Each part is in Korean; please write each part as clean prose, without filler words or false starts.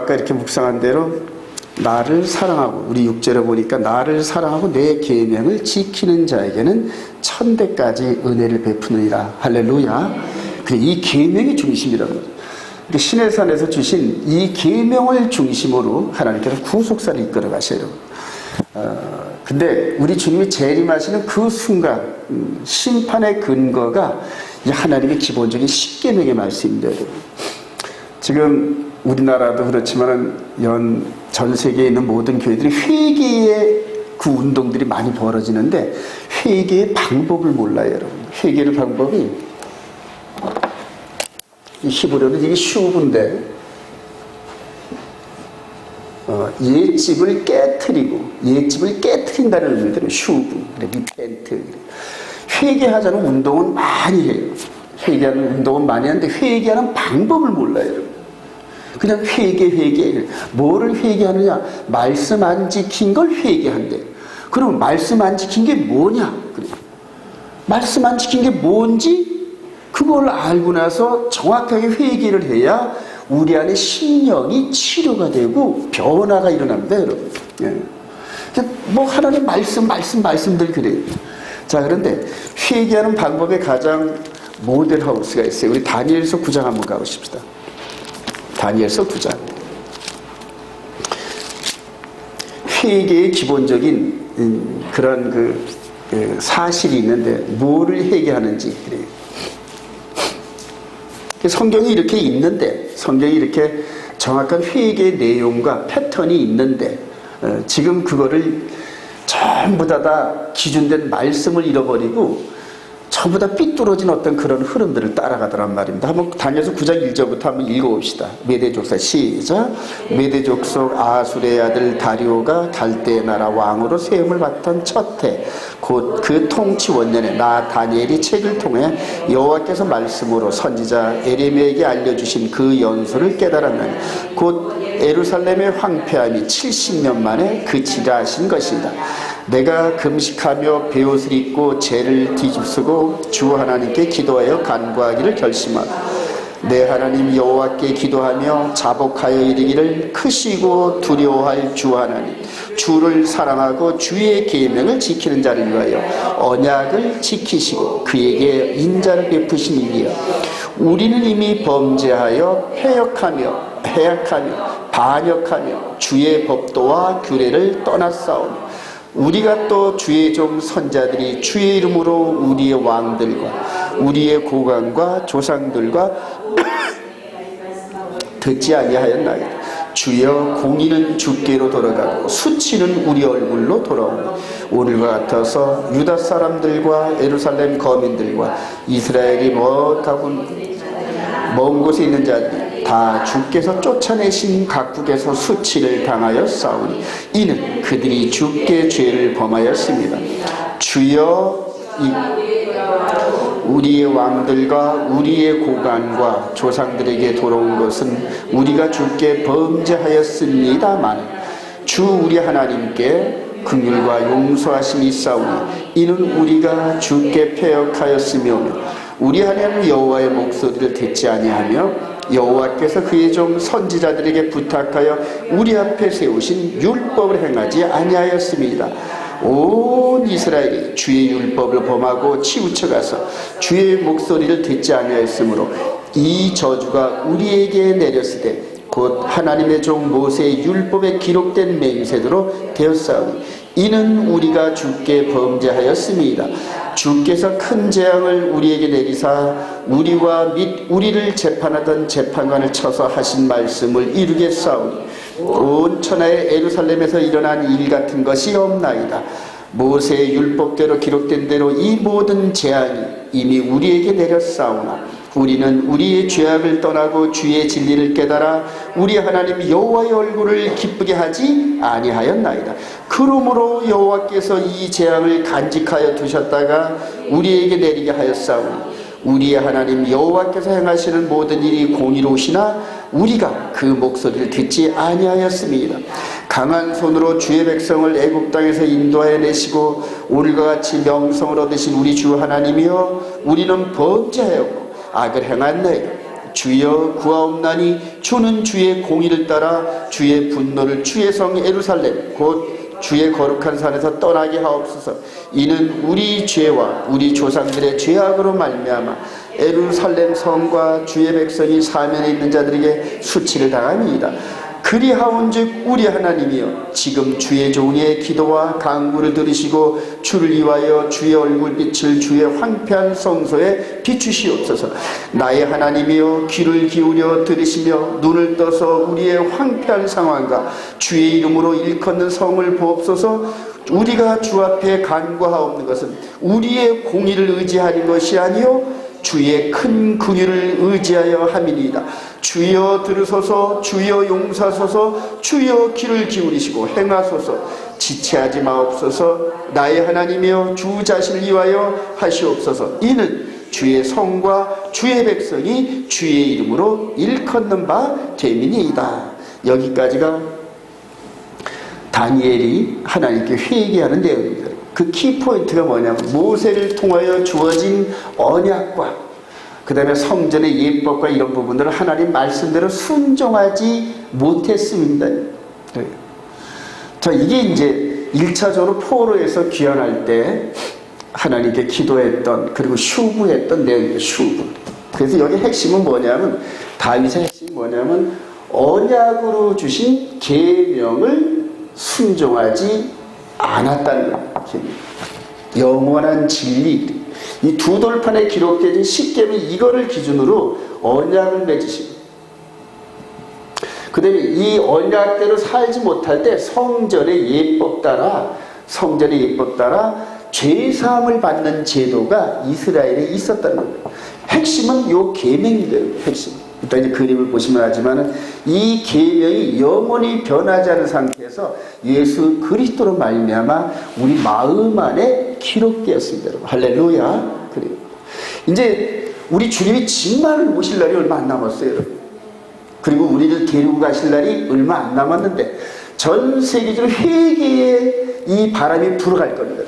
아까 이렇게 묵상한 대로 나를 사랑하고, 우리 6절에 보니까 나를 사랑하고 내 계명을 지키는 자에게는 천대까지 은혜를 베푸느니라. 할렐루야. 이 계명이 중심이라는 거죠. 신의 산에서 주신 이 계명을 중심으로 하나님께서 구속사를 이끌어 가셔요. 근데 우리 주님이 재림하시는 그 순간 심판의 근거가 이 하나님의 기본적인 십계명의 말씀입니다. 여러분. 지금 우리나라도 그렇지만 전 세계에 있는 모든 교회들이 회개의 그 운동들이 많이 벌어지는데 회개의 방법을 몰라요. 여러분. 회개의 방법이 히브리어는 이게 슈브인데 옛집을 깨트린다는 의미대로 슈브, 리펜트. 회개하자는 운동은 많이 해요. 회개하는 운동은 많이 하는데 회개하는 방법을 몰라요. 여러분. 그냥 회개. 뭐를 회개하느냐? 말씀 안 지킨 걸 회개한대. 그럼 말씀 안 지킨 게 뭐냐? 그래. 말씀 안 지킨 게 뭔지 그걸 알고 나서 정확하게 회개를 해야 우리 안에 심령이 치료가 되고 변화가 일어납니다, 여러분. 예. 뭐 하나님 말씀들 그래요. 자, 그런데 회개하는 방법의 가장 모델 하우스가 있어요. 우리 다니엘서 9장 한번 가보십시다. 다니엘서 9장. 회개의 기본적인 그런 사실이 있는데 뭐를 회개하는지 그래요. 성경이 이렇게 있는데, 성경이 이렇게 정확한 회개의 내용과 패턴이 있는데 지금 그거를 전부 다 기준된 말씀을 잃어버리고 전부 다 삐뚤어진 어떤 그런 흐름들을 따라가더란 말입니다. 한번 다니엘서 9장 1절부터 한번 읽어봅시다. 메대족사 시작. 메대족속 아술의 아들 다리오가 갈대 나라 왕으로 세움을 받던 첫 해, 곧 그 통치 원년에 나 다니엘이 책을 통해 여호와께서 말씀으로 선지자 에레미야에게 알려주신 그 연소를 깨달았나니 곧 예루살렘의 황폐함이 70년 만에 그치라 하신 것이다. 내가 금식하며 베옷을 입고 죄를 뒤집쓰고 주 하나님께 기도하여 간구하기를 결심하고 내 하나님 여호와께 기도하며 자복하여 이르기를 크시고 두려워할 주 하나님, 주를 사랑하고 주의 계명을 지키는 자를 위하여 언약을 지키시고 그에게 인자를 베푸심이니라. 우리는 이미 범죄하여 해악하며 반역하며 주의 법도와 규례를 떠났사오니 우리가 또 주의 종 선자들이 주의 이름으로 우리의 왕들과 우리의 고관과 조상들과 듣지 아니하였나이다. 주여 공의는 주께로 돌아가고 수치는 우리 얼굴로 돌아오니 오늘과 같아서 유다 사람들과 예루살렘 거민들과 이스라엘이 먼 곳에 있는 자들이 다 주께서 쫓아내신 각국에서 수치를 당하여 싸우니 이는 그들이 주께 죄를 범하였습니다. 주여 우리의 왕들과 우리의 고관과 조상들에게 돌아온 것은 우리가 주께 범죄하였습니다만 주 우리 하나님께 긍휼과 용서하심이 있사오니 이는 우리가 주께 패역하였으며 우리 하나님 여호와의 목소리를 듣지 아니하며 여호와께서 그의 종 선지자들에게 부탁하여 우리 앞에 세우신 율법을 행하지 아니하였습니다. 온 이스라엘이 주의 율법을 범하고 치우쳐가서 주의 목소리를 듣지 아니하였으므로 이 저주가 우리에게 내렸으되 곧 하나님의 종 모세의 율법에 기록된 맹세대로 되었사오니 이는 우리가 주께 범죄하였습니다. 주께서 큰 재앙을 우리에게 내리사 우리와 및 우리를 재판하던 재판관을 쳐서 하신 말씀을 이루겠사오니 온 천하의 예루살렘에서 일어난 일 같은 것이 없나이다. 모세의 율법대로 기록된 대로 이 모든 재앙이 이미 우리에게 내렸사오나 우리는 우리의 죄악을 떠나고 주의 진리를 깨달아 우리 하나님 여호와의 얼굴을 기쁘게 하지 아니하였나이다. 그러므로 여호와께서 이 재앙을 간직하여 두셨다가 우리에게 내리게 하였사오니 우리의 하나님 여호와께서 행하시는 모든 일이 공의로우시나 우리가 그 목소리를 듣지 아니하였습니다. 강한 손으로 주의 백성을 애굽 땅에서 인도하여 내시고 오늘과 같이 명성을 얻으신 우리 주 하나님이여 우리는 범죄하였고 악을 행했나이다. 주여 구하옵나니 주는 주의 공의를 따라 주의 분노를 주의 성 예루살렘 곧 주의 거룩한 산에서 떠나게 하옵소서. 이는 우리 죄와 우리 조상들의 죄악으로 말미암아 예루살렘 성과 주의 백성이 사면에 있는 자들에게 수치를 당함이니이다. 그리하온즉 우리 하나님이여 지금 주의 종의 기도와 간구를 들으시고 주를 위하여 주의 얼굴빛을 주의 황폐한 성소에 비추시옵소서. 나의 하나님이여 귀를 기울여 들으시며 눈을 떠서 우리의 황폐한 상황과 주의 이름으로 일컫는 성을 보옵소서. 우리가 주 앞에 간구하옵는 것은 우리의 공의를 의지하는 것이 아니요 주의 큰 긍휼을 의지하여 함이니이다. 주여 들으소서. 주여 용서하소서. 주여 귀를 기울이시고 행하소서. 지체하지 마옵소서. 나의 하나님이여 주 자신을 위하여 하시옵소서. 이는 주의 성과 주의 백성이 주의 이름으로 일컫는 바 됨이니이다. 여기까지가 다니엘이 하나님께 회개하는 내용입니다. 그 키포인트가 뭐냐면 모세를 통하여 주어진 언약과 그 다음에 성전의 예법과 이런 부분들을 하나님 말씀대로 순종하지 못했습니다. 자, 이게 이제 1차적으로 포로에서 귀환할 때 하나님께 기도했던 그리고 슈구했던 내용이에요. 슈구. 그래서 여기 핵심은 뭐냐면 다윗의 핵심이 뭐냐면 언약으로 주신 계명을 순종하지 않았다는 거예요. 영원한 진리, 이 두 돌판에 기록된 십계명 이거를 기준으로 언약을 맺으시고 그 다음에 이 언약대로 살지 못할 때 성전의 예법 따라 죄사함을 받는 제도가 이스라엘에 있었다는 거예요. 핵심은 요 계명이에요. 핵심. 일단 이제 그림을 보시면 알지만 이 계명이 영원히 변하지 않은 상태에서 예수 그리스도로 말미암아 우리 마음 안에 기록되었습니다. 여러분. 할렐루야. 그래요. 이제 우리 주님이 정말 오실 날이 얼마 안 남았어요. 여러분. 그리고 우리를 데리고 가실 날이 얼마 안 남았는데 전 세계적으로 회개의 이 바람이 불어갈 겁니다.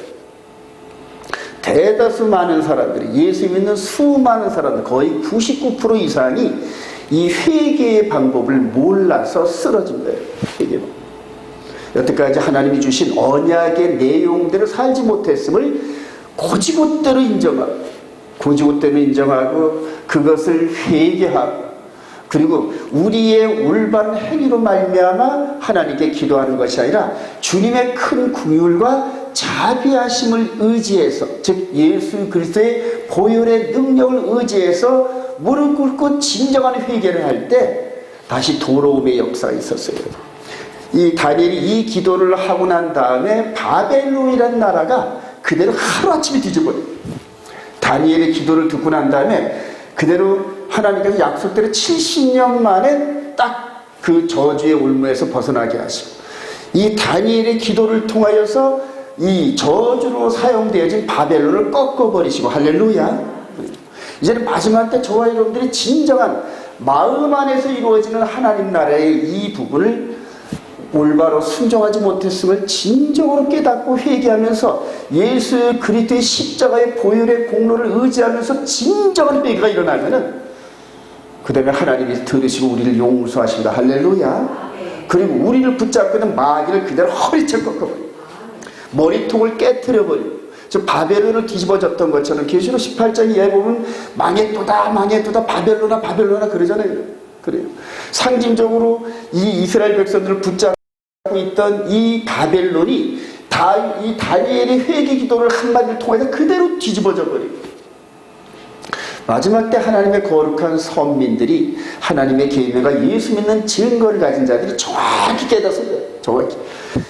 대다수 많은 사람들이 예수 믿는 수많은 사람들 거의 99% 이상이 이 회개의 방법을 몰라서 쓰러진 거예요. 회개. 여태까지 하나님이 주신 언약의 내용대로 살지 못했음을 고지곳대로 인정하고 그것을 회개하고 그리고 우리의 올바른 행위로 말미암아 하나님께 기도하는 것이 아니라 주님의 큰 긍휼과 자비하심을 의지해서 즉 예수 그리스도의 보혈의 능력을 의지해서 무릎 꿇고 진정한 회개를 할 때 다시 돌아옴의 역사가 있었어요. 이 다니엘이 이 기도를 하고 난 다음에 바벨론이라는 나라가 그대로 하루아침에 뒤집어요. 다니엘의 기도를 듣고 난 다음에 그대로 하나님께서 약속대로 70년 만에 딱 그 저주의 올무에서 벗어나게 하시고 이 다니엘의 기도를 통하여서 이 저주로 사용되어진 바벨론을 꺾어버리시고 할렐루야. 이제는 마지막 때 저와 여러분들이 진정한 마음 안에서 이루어지는 하나님 나라의 이 부분을 올바로 순종하지 못했음을 진정으로 깨닫고 회개하면서 예수 그리스도의 십자가의 보혈의 공로를 의지하면서 진정한 회개가 일어나면은 그 다음에 하나님이 들으시고 우리를 용서하십니다. 할렐루야. 그리고 우리를 붙잡고 있는 마귀를 그대로 허리채 꺾어버려요. 머리통을 깨트려버리고 저 바벨론을 뒤집어졌던 것처럼 계시록 18장 이하에 보면 망했도다 바벨론아 그러잖아요. 그래요. 상징적으로 이 이스라엘 백성들을 붙잡고 있던 이 바벨론이 이 다니엘의 회개 기도를 한마디를 통해서 그대로 뒤집어져 버리고 마지막 때 하나님의 거룩한 선민들이 하나님의 계명과 예수 믿는 증거를 가진 자들이 정확히 깨닫습니다. 정확히.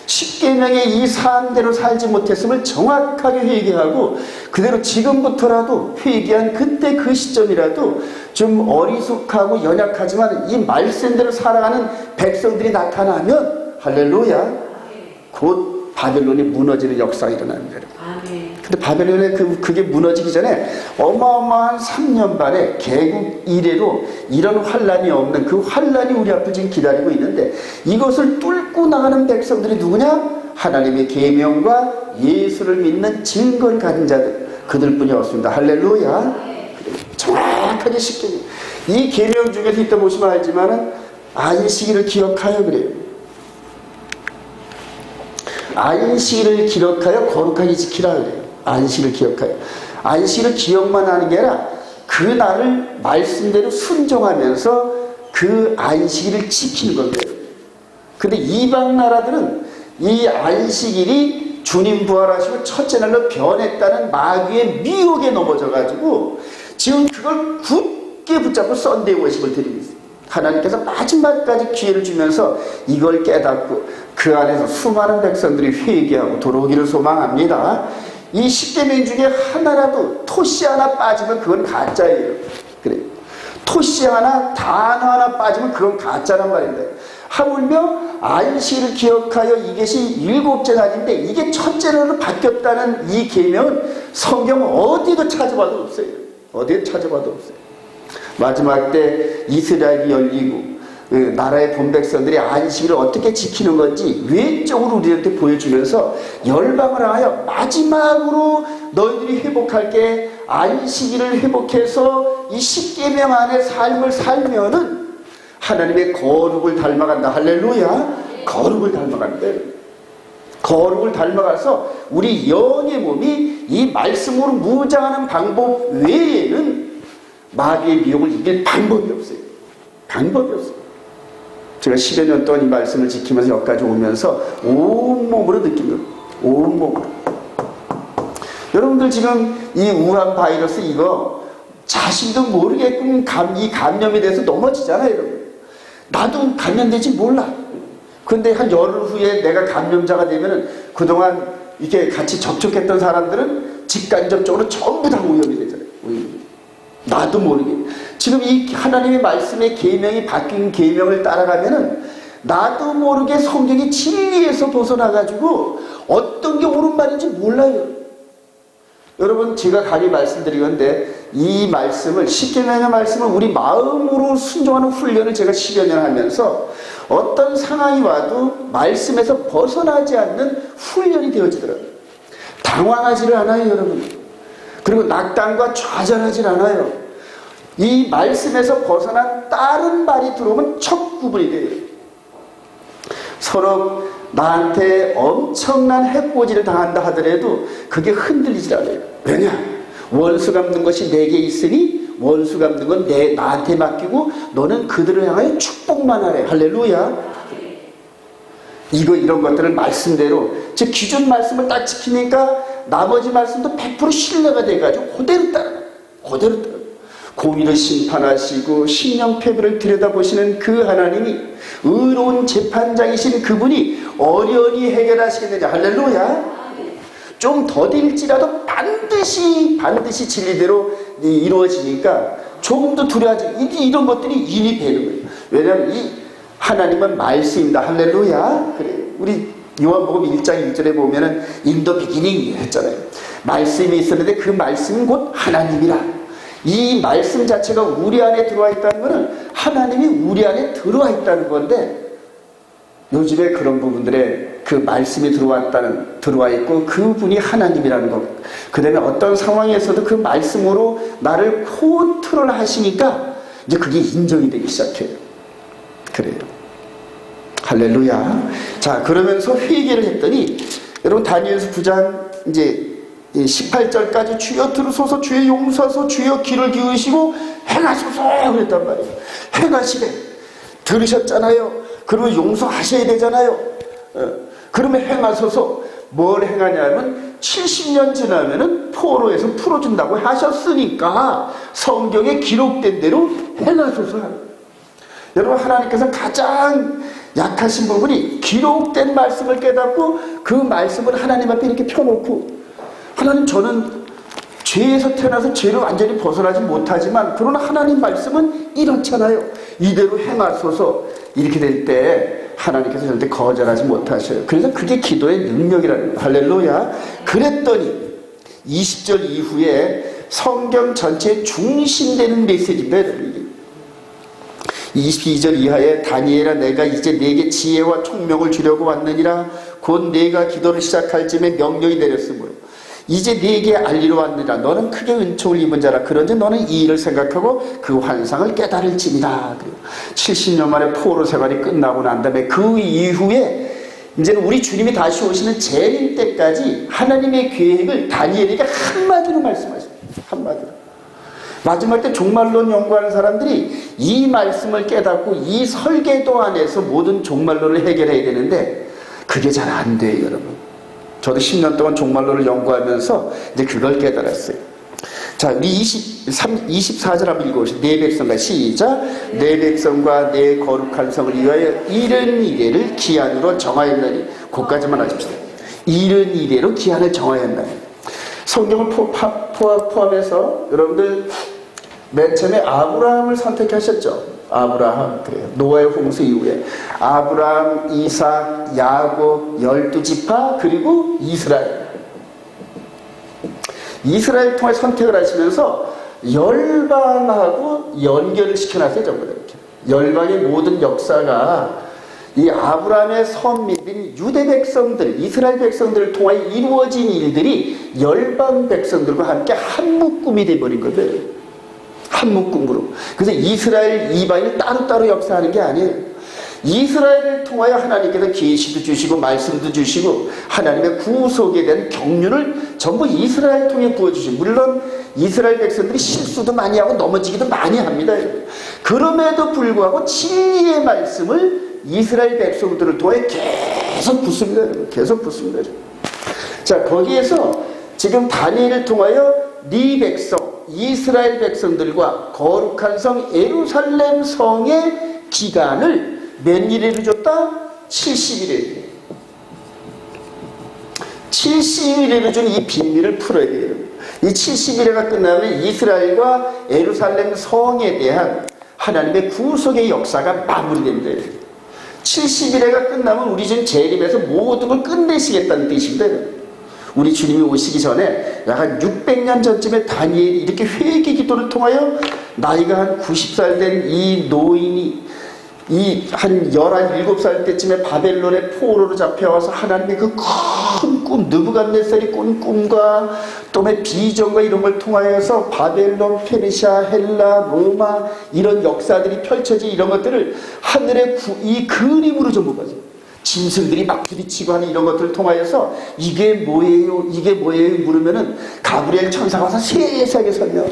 십계명의 이 사안대로 살지 못했음을 정확하게 회개하고 그대로 지금부터라도 회개한 그때 그 시점이라도 좀 어리숙하고 연약하지만 이 말씀대로 살아가는 백성들이 나타나면 할렐루야 곧 바벨론이 무너지는 역사가 일어납니다. 근데 바벨론에 그게 무너지기 전에 어마어마한 3년 반의 개국 이래로 이런 환란이 없는 그 환란이 우리 앞을 지금 기다리고 있는데 이것을 뚫고 나가는 백성들이 누구냐? 하나님의 계명과 예수를 믿는 증거를 가진 자들 그들뿐이 없습니다. 할렐루야. 정확하게 쉽게 이 계명 중에서 이따 보시면 알지만은 안식일을 기억하여 그래요. 안식일을 기억하여 거룩하게 지키라 그래요. 안식일을 기억하여. 안식일을 기억만 하는 게 아니라 그 날을 말씀대로 순종하면서 그 안식일을 지키는 겁니다. 근데 이방 나라들은 이 안식일이 주님 부활하시고 첫째 날로 변했다는 마귀의 미혹에 넘어져 가지고 지금 그걸 굳게 붙잡고 썬데이 워십을 드리고 있어요. 하나님께서 마지막까지 기회를 주면서 이걸 깨닫고 그 안에서 수많은 백성들이 회개하고 돌아오기를 소망합니다. 이 10계명 중에 하나라도 토시 하나 빠지면 그건 가짜예요. 그래요. 토시 하나, 단어 하나 빠지면 그건 가짜란 말인데, 하물며 안식일을 기억하여 이것이 일곱째 날인데 이게 첫째 날로 바뀌었다는 이 계명은 성경 어디도 찾아봐도 없어요. 어디에 찾아봐도 없어요. 마지막 때 이스라엘이 열리고 나라의 본백성들이 안식일을 어떻게 지키는 건지 외적으로 우리한테 보여주면서 열방을 하여 마지막으로 너희들이 회복할 게 안식일을 회복해서 이 10계명 안에 삶을 살면은 하나님의 거룩을 닮아간다. 할렐루야. 거룩을 닮아간다. 거룩을 닮아가서 우리 영의 몸이 이 말씀으로 무장하는 방법 외에는 마귀의 미혹을 이길 방법이 없어요. 방법이 없어요. 제가 10여 년 동안 이 말씀을 지키면서 여기까지 오면서 온몸으로 느낀 거예요. 온몸으로. 여러분들 지금 이 우한 바이러스 이거 자신도 모르게끔 이 감염에 대해서 넘어지잖아요. 여러분. 나도 감염되지 몰라. 근데 한 열흘 후에 내가 감염자가 되면은 그동안 이렇게 같이 접촉했던 사람들은 직간접적으로 전부 다 오염이 되잖아요. 나도 모르게. 지금 이 하나님의 말씀의 계명이 바뀐 계명을 따라가면은 나도 모르게 성경의 진리에서 벗어나가지고 어떤 게 옳은 말인지 몰라요. 여러분, 제가 감히 말씀드리건데 이 말씀을, 10계명의 말씀을 우리 마음으로 순종하는 훈련을 제가 10여 년 하면서 어떤 상황이 와도 말씀에서 벗어나지 않는 훈련이 되어지더라고요. 당황하지를 않아요, 여러분. 그리고 낙담과 좌절하지 않아요. 이 말씀에서 벗어난 다른 말이 들어오면 첫 구분이 돼요. 서로 나한테 엄청난 해코지를 당한다 하더라도 그게 흔들리지 않아요. 왜냐? 원수 갚는 것이 내게 있으니 원수 갚는 건 나한테 맡기고 너는 그들을 향하여 축복만 하래. 할렐루야. 이런 것들을 말씀대로, 즉 기존 말씀을 딱 지키니까 나머지 말씀도 100% 신뢰가 돼가지고 그대로 따라가요. 그대로 따라가요. 공의를 심판하시고 신령패배를 들여다보시는 그 하나님이, 의로운 재판장이신 그분이 어련히 해결하시겠느냐. 할렐루야. 좀 더딜지라도 반드시 진리대로 이루어지니까 조금도 두려워하지. 이런 것들이 일이 되는 거예요. 왜냐하면 이 하나님은 말씀입니다. 할렐루야. 그래요. 우리 요한복음 1장 1절에 보면은 인더 비기닝 했잖아요. 말씀이 있었는데 그 말씀은 곧 하나님이라. 이 말씀 자체가 우리 안에 들어와 있다는 것은 하나님이 우리 안에 들어와 있다는 건데, 요즘에 그런 부분들에 그 말씀이 들어와 있고 그분이 하나님이라는 것, 그 다음에 어떤 상황에서도 그 말씀으로 나를 컨트롤 하시니까 이제 그게 인정이 되기 시작해요. 그래요. 할렐루야. 자, 그러면서 회개를 했더니, 여러분 다니엘서 9장 이제 18절까지 주여 들으소서, 주여 용서하소서, 주여 귀를 기울이시고 행하소서 그랬단 말이에요. 행하시래. 들으셨잖아요. 그러면 용서하셔야 되잖아요. 그러면 행하소서. 뭘 행하냐면 70년 지나면은 포로에서 풀어준다고 하셨으니까 성경에 기록된 대로 행하소서. 여러분, 하나님께서 가장 약하신 부분이 기록된 말씀을 깨닫고 그 말씀을 하나님 앞에 이렇게 펴놓고, 하나님, 저는 죄에서 태어나서 죄를 완전히 벗어나지 못하지만 그러나 하나님 말씀은 이렇잖아요. 이대로 행하소서. 이렇게 될 때 하나님께서 절대 거절하지 못하셔요. 그래서 그게 기도의 능력이라는 거예요. 할렐루야. 그랬더니 20절 이후에 성경 전체에 중심되는 메시지입니다. 22절 이하에 다니엘아, 내가 이제 네게 지혜와 총명을 주려고 왔느니라. 곧 네가 기도를 시작할 즈음에 명령이 내렸으므로 이제 네게 알리러 왔느니라. 너는 크게 은총을 입은 자라. 그런지 너는 이 일을 생각하고 그 환상을 깨달을지니라. 70년 만에 포로 생활이 끝나고 난 다음에 그 이후에 이제는 우리 주님이 다시 오시는 재림 때까지 하나님의 계획을 다니엘에게 한마디로 말씀하십니다. 한마디로. 마지막 때 종말론 연구하는 사람들이 이 말씀을 깨닫고 이 설계도 안에서 모든 종말론을 해결해야 되는데 그게 잘 안 돼요, 여러분. 저도 10년 동안 종말론을 연구하면서 이제 그걸 깨달았어요. 자, 우리 24절 한번 읽어보시죠. 내 백성과 시작. 내 백성과 내 거룩한 성을 위하여 이른 이래를 기한으로 정하였나니. 그것까지만 하십시다. 이른 이래로 기한을 정하였나니. 성경을 포함해서 여러분들 맨 처음에 아브라함을 선택하셨죠. 아브라함, 그래요. 노아의 홍수 이후에 아브라함, 이삭, 야곱, 12지파, 그리고 이스라엘 통해 선택을 하시면서 열방하고 연결을 시켜놨어요. 전부 다 이렇게. 열방의 모든 역사가 이 아브라함의 선민들인 유대 백성들, 이스라엘 백성들을 통하여 이루어진 일들이 열방 백성들과 함께 한 묶음이 되어버린 거예요. 한 묶음으로. 그래서 이스라엘 이방인이 따로따로 역사하는 게 아니에요. 이스라엘을 통하여 하나님께서 계시도 주시고 말씀도 주시고 하나님의 구속에 대한 경륜을 전부 이스라엘 통해 부어주시고, 물론 이스라엘 백성들이 실수도 많이 하고 넘어지기도 많이 합니다. 그럼에도 불구하고 진리의 말씀을 이스라엘 백성들을 통해 계속 붓습니다. 계속 붓습니다. 자, 거기에서 지금 다니엘을 통하여 네 백성 이스라엘 백성들과 거룩한 성 예루살렘 성의 기간을 몇 일에로 줬다? 70일에. 70일에로 준 이 비밀을 풀어야 돼요. 이 70일에가 끝나면 이스라엘과 예루살렘 성에 대한 하나님의 구속의 역사가 마무리됩니다. 70일에가 끝나면 우리 지금 재림에서 모든 걸 끝내시겠다는 뜻입니다. 우리 주님이 오시기 전에 약 한 600년 전쯤에 다니엘이 이렇게 회개 기도를 통하여 나이가 한 90살 된 이 노인이 한 17살 때쯤에 바벨론의 포로로 잡혀와서 하나님의 그 큰 꿈, 느부갓네살이 꾼 꿈과 또의 비전과 이런 걸 통하여서 바벨론, 페르시아, 헬라, 로마 이런 역사들이 펼쳐진 이런 것들을 하늘의 이 그림으로 전부 봤어요. 짐승들이 막 부딪히고 하는 이런 것들을 통하여서 이게 뭐예요? 이게 뭐예요? 물으면은 가브리엘 천사가 와서 세세하게 설명.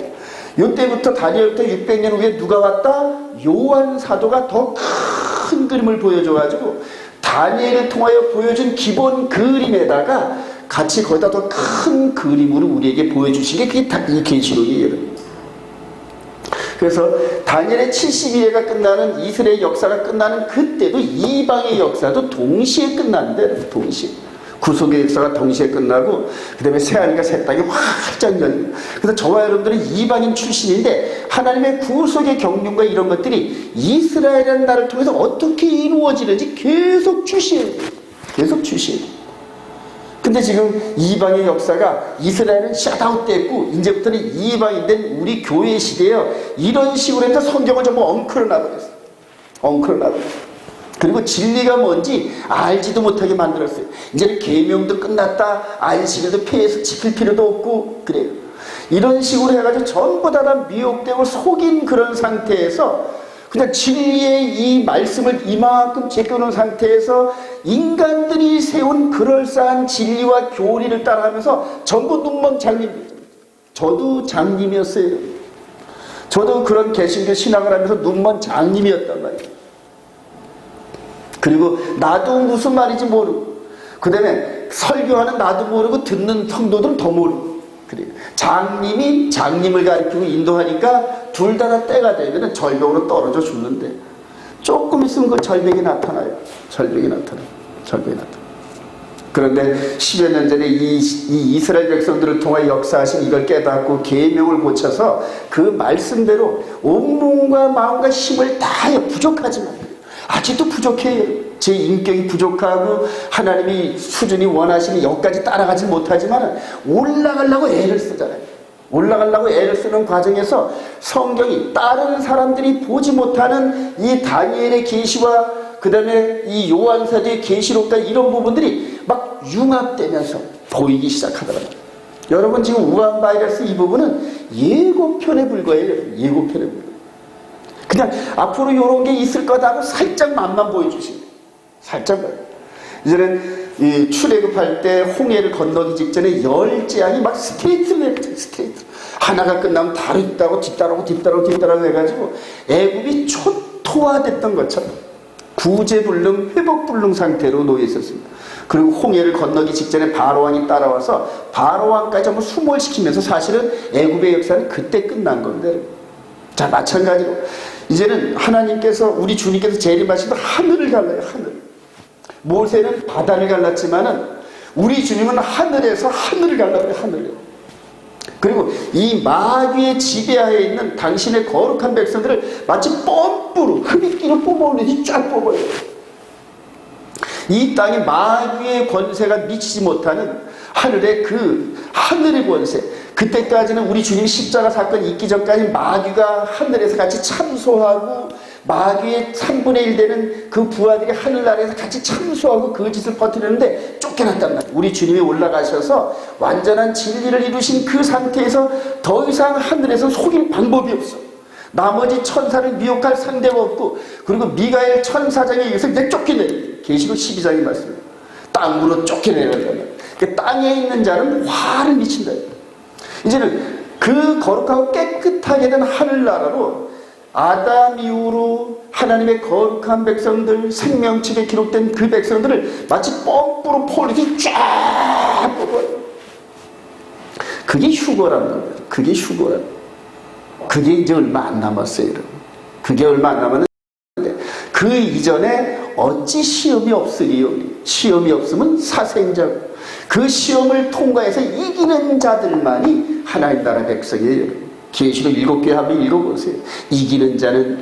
이때부터 다니엘부터 600년 후에 누가 왔다? 요한 사도가 더 큰 그림을 보여줘가지고 다니엘을 통하여 보여준 기본 그림에다가 같이 거기다 더 큰 그림으로 우리에게 보여주신 게 그게 다 이 계시록이에요. 그래서 다니엘의 70일회가 끝나는 이스라엘 역사가 끝나는 그때도 이방의 역사도 동시에 끝나는데, 동시에. 구속의 역사가 동시에 끝나고 그 다음에 새하늘과 새 땅이 활짝 열리고. 그래서 저와 여러분들은 이방인 출신인데 하나님의 구속의 경륜과 이런 것들이 이스라엘이라는 나라를 통해서 어떻게 이루어지는지 계속 주시해요. 계속 주시해요. 근데 지금 이방의 역사가 이스라엘은 셧아웃됐고 이제부터는 이방인된 우리 교회 시대에요. 이런 식으로 해서 성경을 전부 엉클어놔버렸어요. 엉클어놔버렸어요. 그리고 진리가 뭔지 알지도 못하게 만들었어요. 이제는 계명도 끝났다. 안식일도 폐해서 지킬 필요도 없고 그래요. 이런 식으로 해가지고 전부 다 미혹되고 속인 그런 상태에서 그냥 진리의 이 말씀을 이만큼 제껴놓은 상태에서 인간들이 세운 그럴싸한 진리와 교리를 따라하면서 전부 눈먼 장님이죠. 저도 장님이었어요. 저도 그런 개신교 신앙을 하면서 눈먼 장님이었단 말이에요. 그리고 나도 무슨 말인지 모르고, 그 다음에 설교하는 나도 모르고 듣는 성도들은 더 모르고 그래요. 장님이 장님을 가르치고 인도하니까 둘 다 때가 되면 절벽으로 떨어져 죽는데 조금 있으면 그 절벽이 나타나요. 절벽이 나타나요. 그런데 10여 년 전에 이 이스라엘 백성들을 통해 역사하신 이걸 깨닫고 계명을 고쳐서 그 말씀대로 온몸과 마음과 힘을 다하여 부족하지만 아직도 부족해요. 제 인격이 부족하고 하나님이 수준이 원하시는 여기까지 따라가지 못하지만 올라가려고 애를 쓰잖아요. 올라가려고 애를 쓰는 과정에서 성경이 다른 사람들이 보지 못하는 이 다니엘의 계시와 그 다음에 이 요한사도의 계시록과 이런 부분들이 막 융합되면서 보이기 시작하더라고요. 여러분 지금 우한 바이러스 이 부분은 예고편에 불과해요. 예고편에 불과해요. 그냥 앞으로 이런 게 있을 거다고 살짝 맛만 보여주시면 돼요. 살짝만. 이제는 이 출애굽할 때 홍해를 건너기 직전에 10재앙이 막 스트레이트로 내렸죠. 스트레이트. 하나가 끝나면 다른 있다고 뒤따라고 해가지고 애굽이 초토화됐던 것처럼 구제불능 회복불능 상태로 놓여 있었습니다. 그리고 홍해를 건너기 직전에 바로왕이 따라와서 바로왕까지 한번 수몰시키면서 사실은 애굽의 역사는 그때 끝난 건데, 자 마찬가지로 이제는 하나님께서 우리 주님께서 재림하시면 하늘을 갈라요. 하늘. 모세는 바다를 갈랐지만은 우리 주님은 하늘에서 하늘을 갈라요. 하늘을. 그리고 이 마귀의 지배하에 있는 당신의 거룩한 백성들을 마치 펌프로 흡입기로 뽑아올리듯이 쫙 뽑아요. 이 땅에 마귀의 권세가 미치지 못하는 하늘의 하늘의 권세. 그때까지는 우리 주님이 십자가 사건이 있기 전까지 마귀가 하늘에서 같이 참소하고 마귀의 3분의 1 되는 그 부하들이 하늘나라에서 같이 참소하고 그 짓을 퍼뜨리는데 쫓겨났단 말이에요. 우리 주님이 올라가셔서 완전한 진리를 이루신 그 상태에서 더 이상 하늘에서 속일 방법이 없어. 나머지 천사를 미혹할 상대가 없고, 그리고 미가엘 천사장에 의해서 이제 쫓겨내요. 계시록 12장의 말씀입니다. 땅으로 쫓겨내는 그 땅에 있는 자는 화를 미친다. 이제는 그 거룩하고 깨끗하게 된 하늘나라로 아담 이후로 하나님의 거룩한 백성들, 생명책에 기록된 그 백성들을 마치 펌프로 폴리듯이 쫙 뽑아요. 그게 휴거라는 거예요. 그게 휴거라는 거예요. 그게 이제 얼마 안 남았어요, 여러분. 그게 얼마 안 남았는데 그 이전에 어찌 시험이 없으리요? 시험이 없으면 사생자고, 그 시험을 통과해서 이기는 자들만이 하나님 나라 백성이에요. 계시록 7개 한번 읽어보세요. 이기는 자는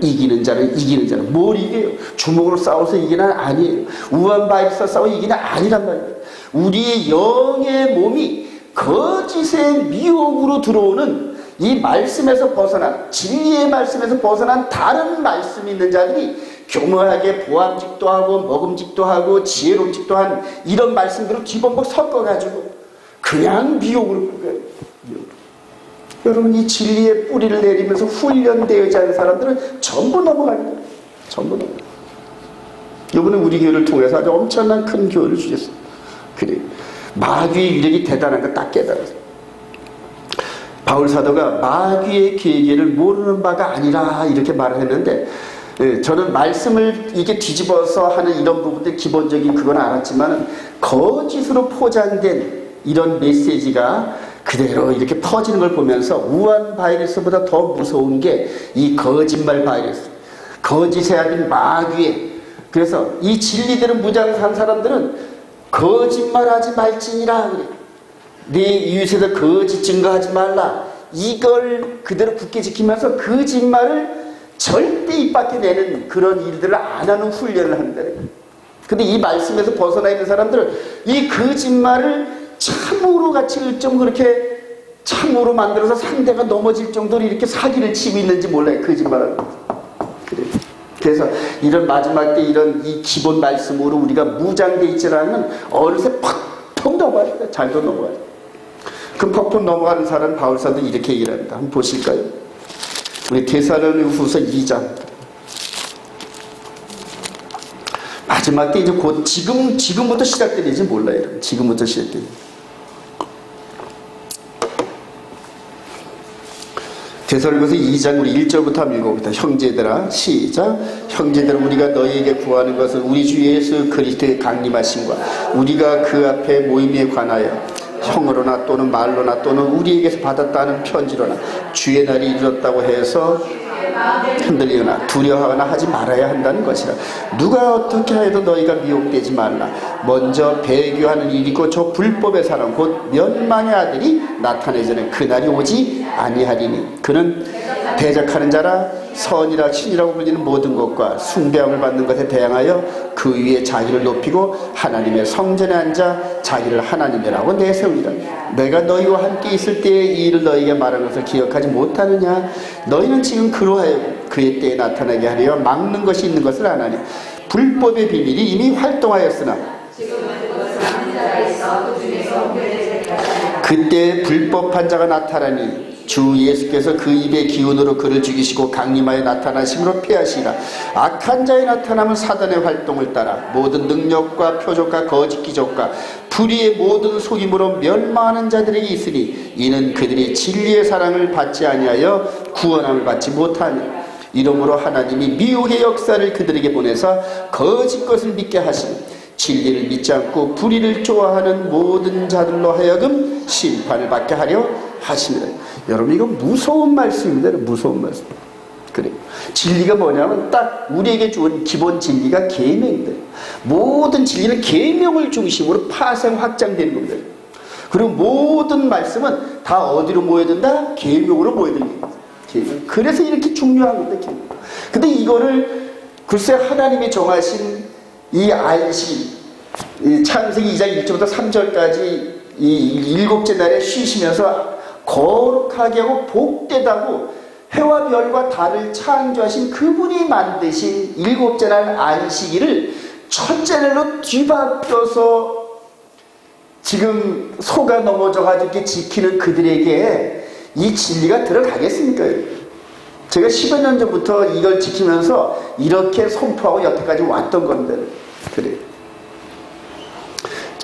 뭘 이겨요? 주먹으로 싸워서 이기는 아니에요. 우한 바이러스 싸워 이기는 아니란 말이에요. 우리의 영의 몸이 거짓의 미혹으로 들어오는 이 말씀에서 벗어난, 진리의 말씀에서 벗어난 다른 말씀이 있는 자들이 교묘하게 보암직도 하고 먹음직도 하고 지혜로움직도 한 이런 말씀들을 뒤범벅 섞어가지고 그냥 미혹으로 끌어요. 여러분, 이 진리의 뿌리를 내리면서 훈련되어지 않은 사람들은 전부 넘어갑니다. 전부 넘어가요. 이번에 우리 교회를 통해서 아주 엄청난 큰 교회를 주셨어요. 그래요. 마귀의 위력이 대단한 거 딱 깨달았어요. 바울 사도가 마귀의 계계를 모르는 바가 아니라 이렇게 말을 했는데, 저는 말씀을 이게 뒤집어서 하는 이런 부분들 기본적인 그건 알았지만 거짓으로 포장된 이런 메시지가 그대로 이렇게 퍼지는 걸 보면서 우한 바이러스보다 더 무서운 게 이 거짓말 바이러스, 거짓의 아닌 마귀의. 그래서 이 진리들은 무장한 사람들은 거짓말하지 말지니라 그래. 네 이웃에서 거짓 증거하지 말라. 이걸 그대로 굳게 지키면서 거짓말을 절대 입 밖에 내는 그런 일들을 안 하는 훈련을 한다. 근데 이 말씀에서 벗어나 있는 사람들은 이 거짓말을 참으로 같이 일정 그렇게 참으로 만들어서 상대가 넘어질 정도로 이렇게 사기를 치고 있는지 몰라요. 거짓말을. 그래서 이런 마지막 때 이런 이 기본 말씀으로 우리가 무장돼 있지 않으면 어느새 팍 넘어가요. 잘도 넘어가요. 그 퍽퍽 넘어가는 사람 바울사도 이렇게 얘기를 합니다. 한번 보실까요? 우리 데살로니가후서 2장. 마지막 때 이제 곧 지금부터 시작되는지 몰라요. 지금부터 시작되는. 데살로니가서 2장 우리 1절부터 한번 읽어봅니다. 형제들아, 시작. 형제들아, 우리가 너희에게 구하는 것은 우리 주 예수 그리스도의 강림하심과 우리가 그 앞에 모임에 관하여 형으로나 또는 말로나 또는 우리에게서 받았다는 편지로나 주의 날이 이르렀다고 해서 흔들리거나 두려워하거나 하지 말아야 한다는 것이라. 누가 어떻게 해도 너희가 미혹되지 말라. 먼저 배교하는 일이고 저 불법의 사람 곧 멸망의 아들이 나타내기 전에 그날이 오지 아니하리니 그는 대적하는 자라 선이라 신이라고 불리는 모든 것과 숭배함을 받는 것에 대항하여 그 위에 자기를 높이고 하나님의 성전에 앉아 자기를 하나님이라고 내세우리라. 내가 너희와 함께 있을 때에 이 일을 너희에게 말한 것을 기억하지 못하느냐. 너희는 지금 그로하여 그의 때에 나타나게 하려 막는 것이 있는 것을 아나니 불법의 비밀이 이미 활동하였으나 그때 불법한 자가 나타나니 주 예수께서 그 입의 기운으로 그를 죽이시고 강림하여 나타나심으로 피하시라. 악한 자의 나타남은 사단의 활동을 따라 모든 능력과 표적과 거짓 기적과 불의의 모든 속임으로 멸망하는 자들에게 있으니 이는 그들이 진리의 사랑을 받지 아니하여 구원함을 받지 못하니 이러므로 하나님이 미혹의 역사를 그들에게 보내사 거짓 것을 믿게 하시니 진리를 믿지 않고 불의를 좋아하는 모든 자들로 하여금 심판을 받게 하려 하시니라. 여러분, 이거 무서운 말씀입니다. 무서운 말씀. 그래요. 진리가 뭐냐면 딱 우리에게 주은 기본 진리가 계명입니다. 모든 진리는 계명을 중심으로 파생 확장되는 겁니다. 그리고 모든 말씀은 다 어디로 모여야 된다? 계명으로 모여야 됩니다. 계명. 그래서 이렇게 중요한 겁니다. 계명. 근데 이거를 글쎄 하나님이 정하신 이 안식, 이 창세기 2장 1절부터 3절까지 이 일곱째 날에 쉬시면서 거룩하게 하고 복되다고 해와 별과 달을 창조하신 그분이 만드신 일곱째 날 안식일을 첫째 날로 뒤바뀌어서 지금 속아 넘어져가지고 이렇게 지키는 그들에게 이 진리가 들어가겠습니까? 제가 10여 년 전부터 이걸 지키면서 이렇게 선포하고 여태까지 왔던 건데, 그래요.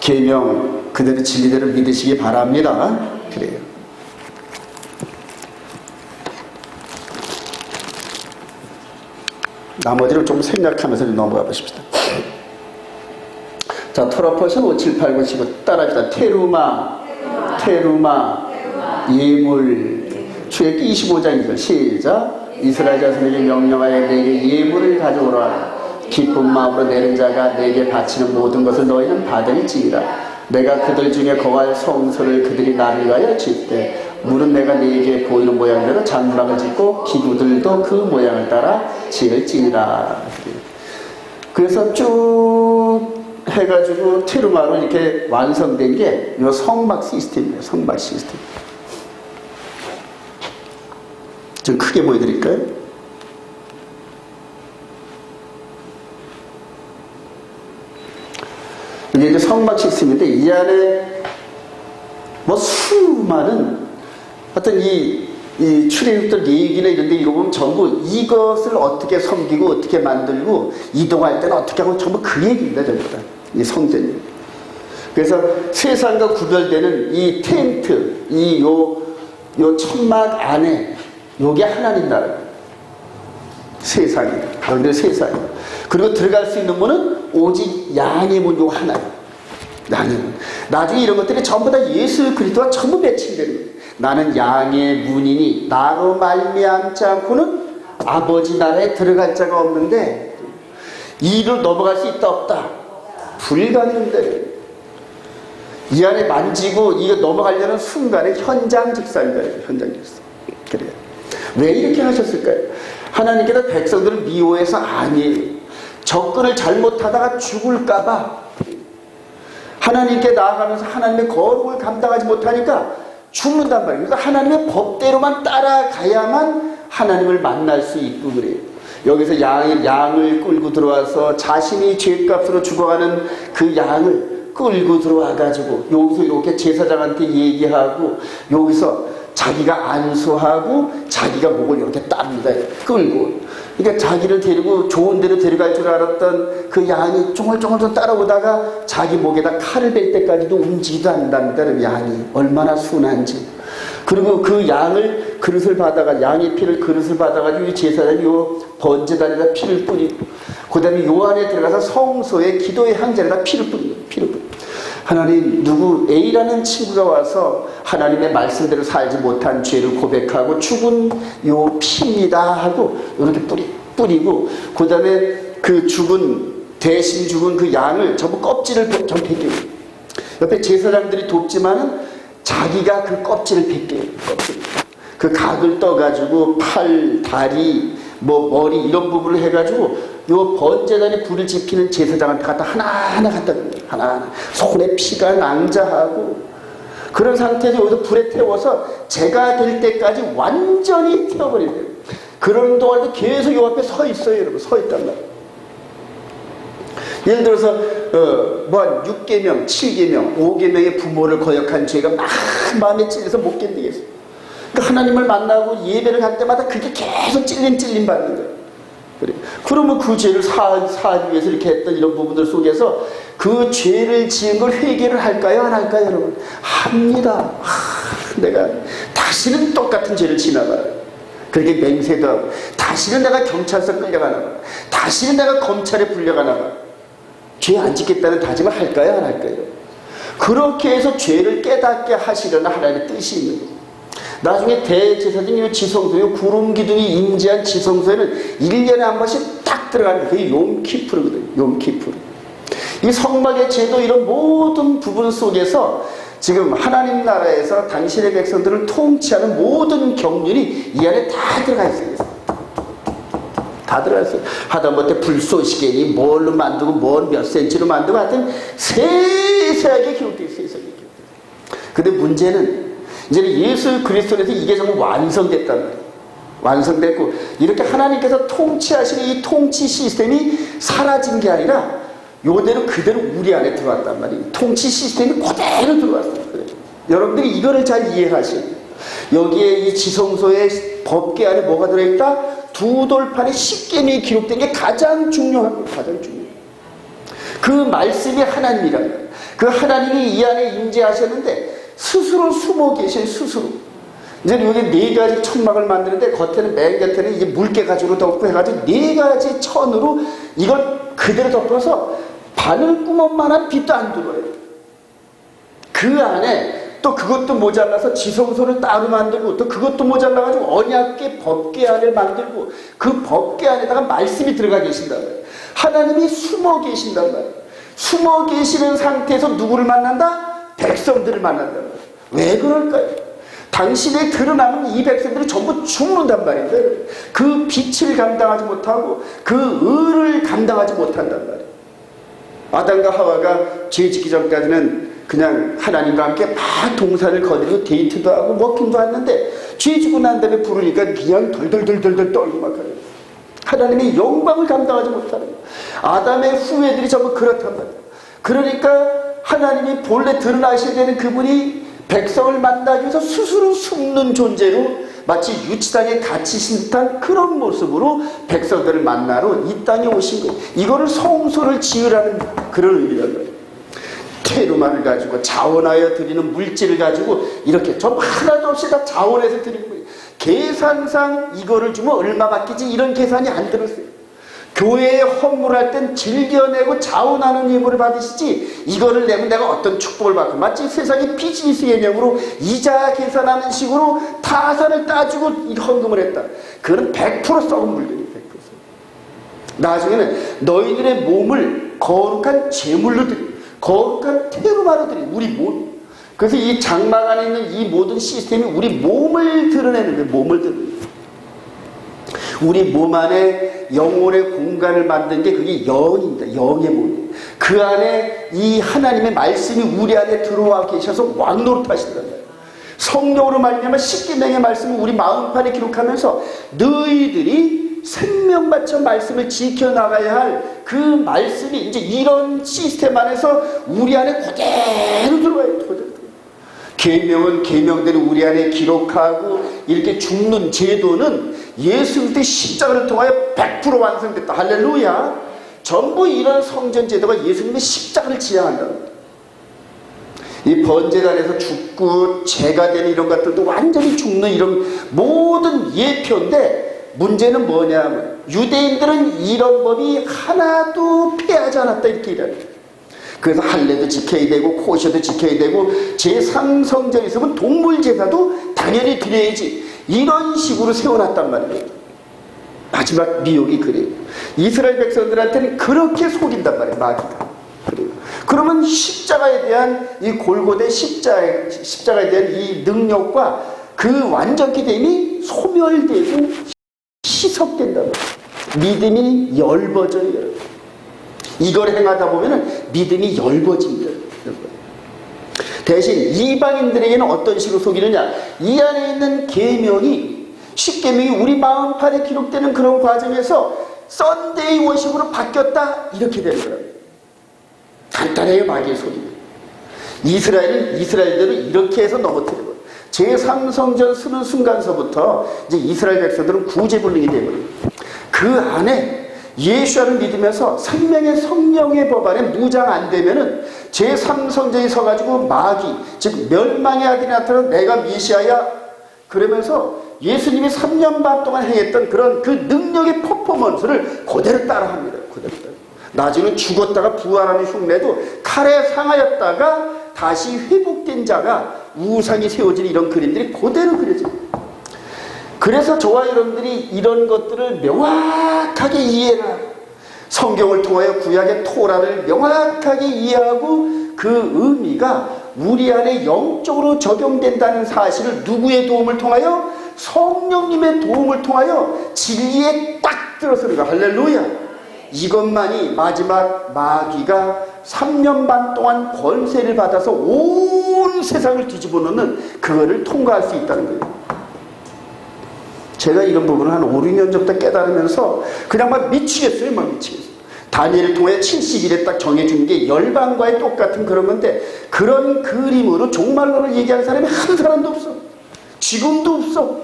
계명 그대로 진리대로 믿으시기 바랍니다. 그래요. 나머지를 좀 생략하면서 넘어가 보십시다. 자, 토라포션 5, 7, 8, 9, 10 따라합시다. 테루마, 예물. 출애굽기 25장 2절 시작. 이스라엘 자손에게 명령하여 내게 예물을 가져오라. 기쁜 마음으로 내는 자가 내게 바치는 모든 것을 너희는 받을지니라. 내가 그들 중에 거할 성소를 그들이 나를 위하여 짓되 물은 내가 네게 보이는 모양대로 장막을 짓고 기구들도 그 모양을 따라 지을지니라. 그래서 쭉 해가지고 테루마로 이렇게 완성된 게 이 성막 시스템이에요. 성막 시스템. 좀 크게 보여드릴까요? 이게 이제 성막 시스템인데 이 안에 뭐 수많은 어떤 이 출애굽들 얘기나 이런 데 읽어보면 전부 이것을 어떻게 섬기고 어떻게 만들고 이동할 때는 어떻게 하고 전부 그 얘기입니다. 전부 다. 이 성전이. 그래서 세상과 구별되는 이 텐트, 요 천막 안에 요게 하나님 나라예요. 세상이에요. 여기는 세상이에요. 그리고 들어갈 수 있는 문은 오직 양의 문 요 하나예요. 양의 문. 나중에 이런 것들이 전부 다 예수 그리스도와 전부 매칭되는 거예요. 나는 양의 문이니 나로 말미암지 않고는 아버지 나라에 들어갈 자가 없는데 이를 넘어갈 수 있다 없다? 불가능합니다. 이 안에 만지고 이거 넘어가려는 순간에 현장 직사입니다. 현장 직사. 그래요. 왜 이렇게 하셨을까요? 하나님께서 백성들을 미워해서 아니에요. 접근을 잘못하다가 죽을까봐 하나님께 나아가면서 하나님의 거룩을 감당하지 못하니까 죽는단 말이에요. 그래서 하나님의 법대로만 따라가야만 하나님을 만날 수 있고 그래요. 여기서 양을 끌고 들어와서 자신이 죄값으로 죽어가는 그 양을 끌고 들어와가지고 여기서 이렇게 제사장한테 얘기하고 여기서 자기가 안수하고 자기가 목을 이렇게 땁니다. 끌고. 그러니까 자기를 데리고 좋은 데로 데려갈 줄 알았던 그 양이 쫑글쫑글 따라오다가 자기 목에다 칼을 댈 때까지도 움직이지도 않는답니다. 양이 얼마나 순한지. 그리고 그 양을 그릇을 받아가 양의 피를 그릇을 받아가지고 이 제사장이 요 번제단에다 피를 뿌리고 그 다음에 요 안에 들어가서 성소의 기도의 향전에다 피를 뿌리고 하나님 누구 A라는 친구가 와서 하나님의 말씀대로 살지 못한 죄를 고백하고 죽은 요 피입니다 하고 이렇게 뿌리고 그 다음에 그 대신 죽은 그 양을 전부 껍질을 전부 벗겨요. 옆에 제사장들이 돕지만은 자기가 그 껍질을 벗겨요. 그 각을 떠가지고 팔, 다리, 머리 이런 부분을 해가지고 요 번제단에 불을 지피는 제사장한테 갖다 하나하나 갖다 줍니다. 하나하나. 손에 피가 낭자하고 그런 상태에서 여기서 불에 태워서 제가 될 때까지 완전히 태워버린대요. 그런 동안에도 계속 요 앞에 서 있어요. 여러분. 서 있단 말이에요. 예를 들어서 뭐 6계명, 7계명, 5계명의 부모를 거역한 죄가 막 마음에 찔려서 못 견디겠어요. 그러니까 하나님을 만나고 예배를 할 때마다 그게 계속 찔림 받는 거예요. 그래. 그러면 그 죄를 사하기 위해서 이렇게 했던 이런 부분들 속에서 그 죄를 지은 걸 회개를 할까요? 안 할까요, 여러분? 합니다. 내가 다시는 똑같은 죄를 지나가요. 그렇게 맹세도 하고, 다시는 내가 경찰서 끌려가나 봐. 다시는 내가 검찰에 불려가나 봐. 죄 안 짓겠다는 다짐을 할까요? 안 할까요? 그렇게 해서 죄를 깨닫게 하시려는 하나님의 뜻이 있는 거예요. 나중에 대제사장이 지성소에 구름기둥이 임재한 지성소에는 1년에 한 번씩 딱 들어가는 그게 욤키푸르거든요. 욤키푸르. 이 성막의 제도 이런 모든 부분 속에서 지금 하나님 나라에서 당신의 백성들을 통치하는 모든 경륜이 이 안에 다 들어가 있어요. 다 들어가 있어요. 하다못해 불쏘시개니 뭘로 만들고 뭘 몇 센치로 만들고 하여튼 세세하게 기록되어 있어요. 근데 문제는 이제는 예수 그리스도에서 이게 정말 완성됐단 말이에요. 완성됐고 이렇게 하나님께서 통치하시는 이 통치 시스템이 사라진 게 아니라 요대로 그대로 우리 안에 들어왔단 말이에요. 통치 시스템이 그대로 들어왔어요. 여러분들이 이거를 잘 이해하셔야 돼요. 여기에 이 지성소의 법궤 안에 뭐가 들어있다? 두 돌판에 십계명이 기록된 게 가장 중요한 거예요. 가장 중요해요. 그 말씀이 하나님이란 거예요. 그 하나님이 이 안에 임재하셨는데 스스로 숨어 계신 스스로. 이제 여기 네 가지 천막을 만드는데 겉에는 맨 곁에는 이제 물개 가지고 덮고 해가지고 네 가지 천으로 이걸 그대로 덮어서 바늘구멍만한 빛도 안 들어요. 그 안에 또 그것도 모자라서 지성소를 따로 만들고 또 그것도 모자라가지고 언약궤 법궤 안을 만들고 그 법궤 안에다가 말씀이 들어가 계신단 말이에요. 하나님이 숨어 계신단 말이에요. 숨어 계시는 상태에서 누구를 만난다? 백성들을 만난단 말이에요. 왜 그럴까요? 당신의 드러나는 이 백성들이 전부 죽는단 말인데 그 빛을 감당하지 못하고 그 의를 감당하지 못한단 말이에요. 아담과 하와가 죄 짓기 전까지는 그냥 하나님과 함께 막 동산을 거들고 데이트도 하고 먹긴도 했는데 죄 지고 난 다음에 부르니까 그냥 덜덜덜덜 떨고 막 하는 거예요. 하나님의 영광을 감당하지 못하는 거예요. 아담의 후예들이 전부 그렇단 말이에요. 그러니까 하나님이 본래 드러나셔야 되는 그분이 백성을 만나기 위해서 스스로 숨는 존재로 마치 유치장에 갇히신 듯한 그런 모습으로 백성들을 만나러 이 땅에 오신 거예요. 이거를 성소를 지으라는 그런 의미란 거예요. 테루만을 가지고 자원하여 드리는 물질을 가지고 이렇게 좀 하나도 없이 다 자원해서 드리는 거예요. 계산상 이거를 주면 얼마 받겠지 이런 계산이 안 들었어요. 교회에 헌물할 땐 즐겨내고 자원하는 예물을 받으시지 이거를 내면 내가 어떤 축복을 받고 마치 세상의 비즈니스 개념으로 이자 계산하는 식으로 타산을 따주고 헌금을 했다. 그거는 100% 썩은 물건이에요. 100%. 나중에는 너희들의 몸을 거룩한 제물로 드리고 거룩한 테루마로 드리고 우리 몸. 그래서 이 장막 안에 있는 이 모든 시스템이 우리 몸을 드러내는 거예요. 몸을 드러내는 거예요. 우리 몸 안에 영혼의 공간을 만든 게 그게 영입니다. 영의 몸이에요. 그 안에 이 하나님의 말씀이 우리 안에 들어와 계셔서 왕노릇하시더란 말이에요. 성령으로 말미암아 십계명의 말씀을 우리 마음판에 기록하면서 너희들이 생명 바쳐 말씀을 지켜나가야 할 그 말씀이 이제 이런 시스템 안에서 우리 안에 그대로 들어와요. 계명은 계명대로 우리 안에 기록하고 이렇게 죽는 제도는 예수 그리스도의 십자가를 통하여 100% 완성됐다. 할렐루야. 전부 이런 성전 제도가 예수님의 십자가를 지향한다. 이 번제단에서 죽고 죄가 되는 이런 것들도 완전히 죽는 이런 모든 예표인데 문제는 뭐냐면 유대인들은 이런 법이 하나도 폐하지 않았다 이렇게 이래요. 그래서 할례도 지켜야 되고 코셔도 지켜야 되고 제3성전에 있으면 동물 제사도 당연히 드려야지 이런 식으로 세워놨단 말이에요. 마지막 미혹이 그래요. 이스라엘 백성들한테는 그렇게 속인단 말이에요. 마귀가. 그래요. 그러면 십자가에 대한 이 골고대 십자가에 대한 이 능력과 그 완전케됨이 소멸되고 희석된단 말이에요. 믿음이 엷어져요. 이걸 행하다 보면 믿음이 엷어집니다. 대신 이방인들에게는 어떤 식으로 속이느냐, 이 안에 있는 계명이 십계명이 우리 마음판에 기록되는 그런 과정에서 썬데이 워십으로 바뀌었다 이렇게 되는 거예요. 단단해요, 마귀의 소리. 이스라엘들을 이렇게 해서 넘어뜨려요. 제3성전 쓰는 순간서부터 이제 이스라엘 백성들은 구제불능이 되어버려요. 그 안에 예수를 믿으면서 생명의 성령의 법 안에 무장 안 되면은 제3성전에 서가지고 마귀, 즉 멸망의 아들이 나타나서 내가 메시아야 그러면서 예수님이 3년 반 동안 행했던 그런 그 능력의 퍼포먼스를 그대로 따라합니다. 그대로 따라. 나중에 죽었다가 부활하는 흉내도 칼에 상하였다가 다시 회복된 자가 우상이 세워진 이런 그림들이 그대로 그려집니다. 그래서 저와 여러분들이 이런 것들을 명확하게 이해를 하고 성경을 통하여 구약의 토라를 명확하게 이해하고 그 의미가 우리 안에 영적으로 적용된다는 사실을 누구의 도움을 통하여? 성령님의 도움을 통하여 진리에 딱 들어서는 거. 할렐루야. 이것만이 마지막 마귀가 3년 반 동안 권세를 받아서 온 세상을 뒤집어 놓는 그거를 통과할 수 있다는 거예요. 제가 이런 부분을 한 5, 6년 전부터 깨달으면서 그냥 막 미치겠어요. 막 미치겠어요. 다니엘을 통해 70일에 딱 정해준 게 열방과의 똑같은 그런 건데 그런 그림으로 종말론을 얘기하는 사람이 한 사람도 없어. 지금도 없어.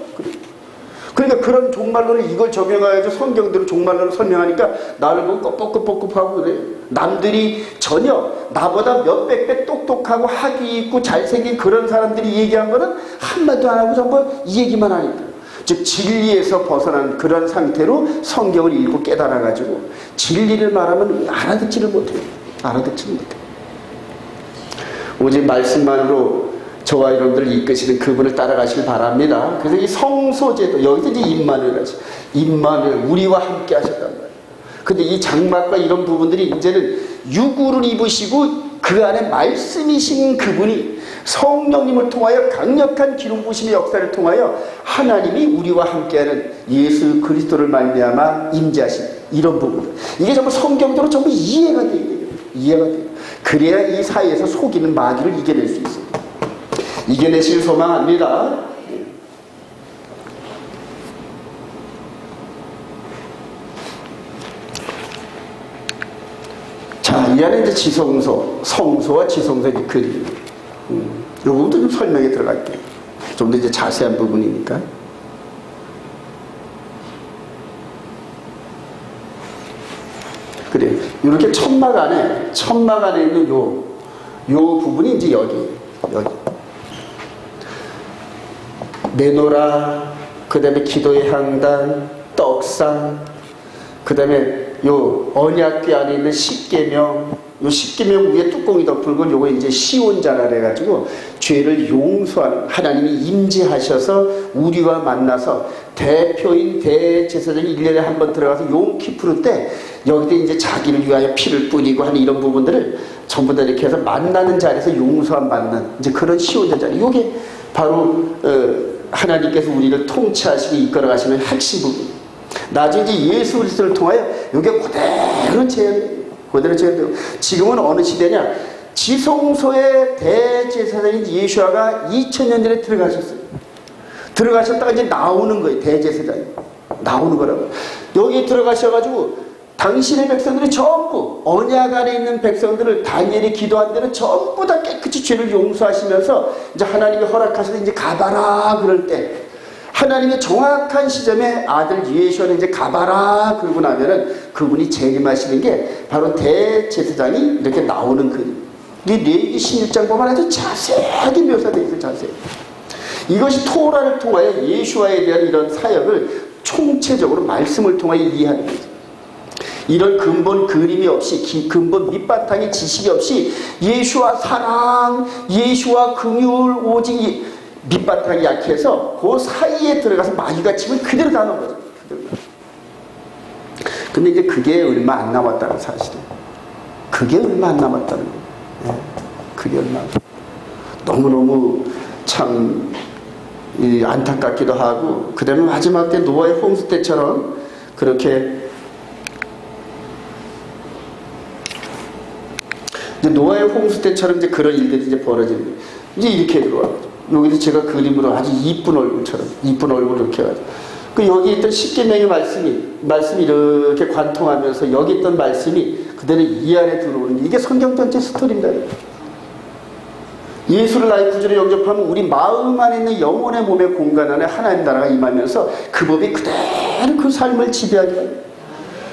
그러니까 그런 종말론을 이걸 적용해가지고 성경대로 종말론을 설명하니까 나를 보고 껍벅껍벅하고 그래. 남들이 전혀 나보다 몇백 배 똑똑하고 학위 있고 잘생긴 그런 사람들이 얘기한 거는 한마디도 안 하고 전부 이 얘기만 하니까. 즉 진리에서 벗어난 그런 상태로 성경을 읽고 깨달아가지고 진리를 말하면 알아듣지를 못해요. 알아듣지를 못해요. 오직 말씀만으로 저와 여러분들을 이끄시는 그분을 따라가시길 바랍니다. 그래서 이 성소제도 여기서 이제 임마누엘 우리와 함께 하셨단 말이에요. 근데 이 장막과 이런 부분들이 이제는 유구를 입으시고 그 안에 말씀이신 그분이 성령님을 통하여 강력한 기름 부심의 역사를 통하여 하나님이 우리와 함께하는 예수 그리스도를 말미암아 임재하신 이런 부분들 이게 전부 성경적으로 전부 이해가 돼요. 이해가 돼요. 그래야 이 사이에서 속이는 마귀를 이겨낼 수 있어요. 이겨내실 소망합니다. 자, 이 안에 이제 지성소, 성소와 지성소의 그림. 이 부분도 좀 설명에 들어갈게요. 좀 더 이제 자세한 부분이니까. 그래. 이렇게 천막 안에 있는 요 부분이 이제 여기. 메노라, 그 다음에 기도의 향단, 떡상, 그 다음에 요 언약궤 안에 있는 십계명, 요 십계명 위에 뚜껑이 덮은 건 요거 이제 시온자라 해가지고 죄를 용서하는 하나님이 임재하셔서 우리와 만나서 대표인 대제사장이 1년에 한 번 들어가서 용키푸르 때 여기다 이제 자기를 위하여 피를 뿌리고 하는 이런 부분들을 전부 다 이렇게 해서 만나는 자리에서 용서함 받는 이제 그런 시온자 자리. 요게 바로 하나님께서 우리를 통치하시고 이끌어가시는 핵심 부분. 나중에 이제 예수 그리스도를 통하여 이게 그대로 재현돼요. 지금은 어느 시대냐? 지성소의 대제사장인 예수아가 2000년 전에 들어가셨어요. 들어가셨다가 이제 나오는 거예요. 대제사장이 나오는 거라고. 여기 들어가셔가지고 당신의 백성들이 전부 언약 안에 있는 백성들을 다니엘이 기도한 데는 전부 다 깨끗이 죄를 용서하시면서 이제 하나님이 허락하셔서 이제 가봐라 그럴 때 하나님의 정확한 시점에 아들 예수는 이제 가봐라 그러고 나면은 그분이 재림하시는 게 바로 대제사장이 이렇게 나오는 그림. 이 레위기 16장 보면 아주 자세하게 묘사되어 있어요. 자세히. 이것이 토라를 통하여 예수와에 대한 이런 사역을 총체적으로 말씀을 통하여 이해하는 거죠. 이런 근본 그림이 없이 근본 밑바탕의 지식이 없이 예수와 사랑, 예수와 긍휼 오직 밑바탕이 약해서 그 사이에 들어가서 마귀가 치면 그대로 다 넣은 거죠. 근데 이제 그게 얼마 안 남았다는 사실이에요. 그게 얼마 안 남았다는 거예요. 네. 그게 얼마 너무너무 참 안타깝기도 하고 그 다음에 마지막 때 노아의 홍수 때처럼 그렇게 이제 노아의 홍수 때처럼 이제 그런 일들이 이제 벌어지는 거예요. 이제 이렇게 들어와요. 여기서 제가 그림으로 아주 이쁜 얼굴처럼 이쁜 얼굴 이렇게 해가지고 그 여기 있던 십계명의 말씀이 이렇게 관통하면서 여기 있던 말씀이 그대로 이 안에 들어오는 이게 성경 전체 스토리입니다. 예수를 나의 구주로 영접하면 우리 마음 안에 있는 영혼의 몸의 공간 안에 하나님 나라가 임하면서 그 법이 그대로 그 삶을 지배하게 합니다.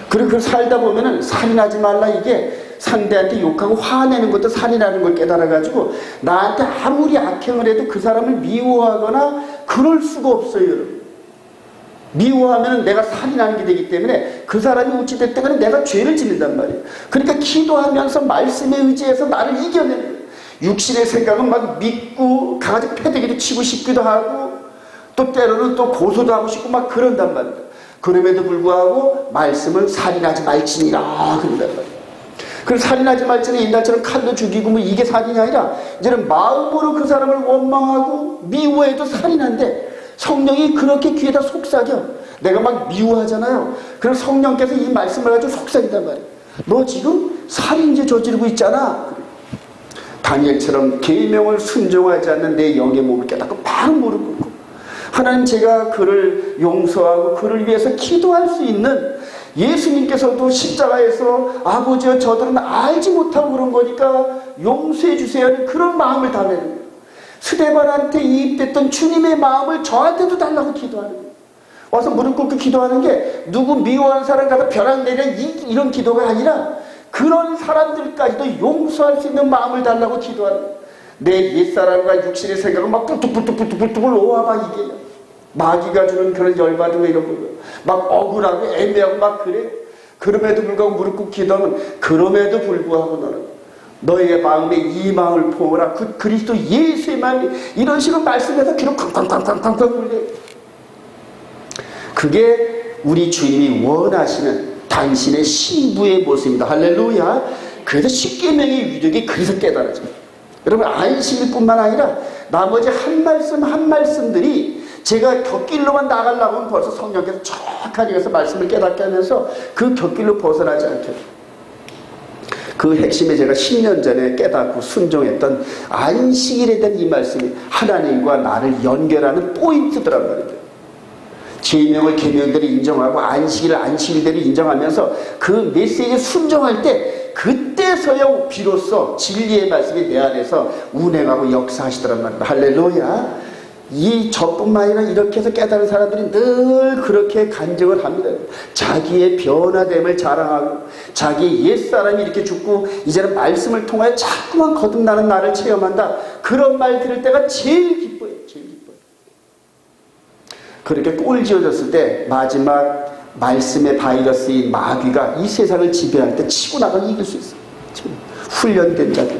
그리고 그걸 살다 보면은 살인하지 말라, 이게 상대한테 욕하고 화내는 것도 살인하는 걸 깨달아가지고 나한테 아무리 악행을 해도 그 사람을 미워하거나 그럴 수가 없어요, 여러분. 미워하면 내가 살인하는 게 되기 때문에 그 사람이 어찌됐든 간에 내가 죄를 짓는단 말이에요. 그러니까 기도하면서 말씀에 의지해서 나를 이겨내는 거예요. 육신의 생각은 막 믿고 강아지 패대기도 치고 싶기도 하고 또 때로는 또 고소도 하고 싶고 막 그런단 말이에요. 그럼에도 불구하고 말씀은 살인하지 말지니라 그런단 말이에요. 그래서 살인하지 말지는 옛날처럼 칼로 죽이고 뭐 이게 살인이 아니라 이제는 마음으로 그 사람을 원망하고 미워해도 살인한데 성령이 그렇게 귀에다 속삭여. 내가 막 미워하잖아요. 그럼 성령께서 이 말씀을 가지고 속삭인단 말이에요. 너 지금 살인죄 저지르고 있잖아. 다니엘처럼 계명을 순종하지 않는 내 영의 몸을 깨닫고 바로 무릎 꿇고 하나님, 제가 그를 용서하고 그를 위해서 기도할 수 있는, 예수님께서도 십자가에서 아버지여 저들은 알지 못하고 그런 거니까 용서해 주세요 하는 그런 마음을 달래는 거예요. 스데반한테 이입됐던 주님의 마음을 저한테도 달라고 기도하는 거예요. 와서 무릎 꿇고 기도하는 게 누구 미워하는 사람 가서 벼락 내리는 이런 기도가 아니라 그런 사람들까지도 용서할 수 있는 마음을 달라고 기도하는 거예요. 내 옛사람과 육신의 생각을 막 뿔뚝뿔뚝 놓아봐. 이게 마귀가 주는 그런 열받음과 이런 거 막 억울하고 애매하고 막 그래. 그럼에도 불구하고 무릎 꿇고 기도하면 그럼에도 불구하고 너는 너의 마음에 이 마음을 포함하라. 그 그리스도 예수의 마음이 이런 식으로 말씀해서 귀로 쾅쾅쾅쾅쾅쾅 울려. 그게 우리 주님이 원하시는 당신의 신부의 모습입니다. 할렐루야. 그래서 십계명의 위력이 그래서 깨달아져요. 여러분, 안식일 뿐만 아니라 나머지 한 말씀들이 제가 곁길로만 나가려고 하면 벌써 성령께서 척하니 가서 말씀을 깨닫게 하면서 그 곁길로 벗어나지 않게, 그 핵심에 제가 10년 전에 깨닫고 순종했던 안식일에 대한 이 말씀이 하나님과 나를 연결하는 포인트더란 말이에요. 계명을 계명대로 인정하고 안식일을 안식일대로 인정하면서 그 메시지에 순종할 때 그때서야 비로소 진리의 말씀이 내 안에서 운행하고 역사하시더란 말입니다. 할렐루야. 이 저뿐만 아니라 이렇게 해서 깨달은 사람들이 늘 그렇게 간증을 합니다. 자기의 변화됨을 자랑하고 자기 옛사람이 이렇게 죽고 이제는 말씀을 통하여 자꾸만 거듭나는 나를 체험한다. 그런 말 들을 때가 제일 기뻐요. 제일 기뻐요. 그렇게 꼴지어졌을 때 마지막 말씀의 바이러스인 마귀가 이 세상을 지배할 때 치고 나가서 이길 수 있어요. 훈련된 자들.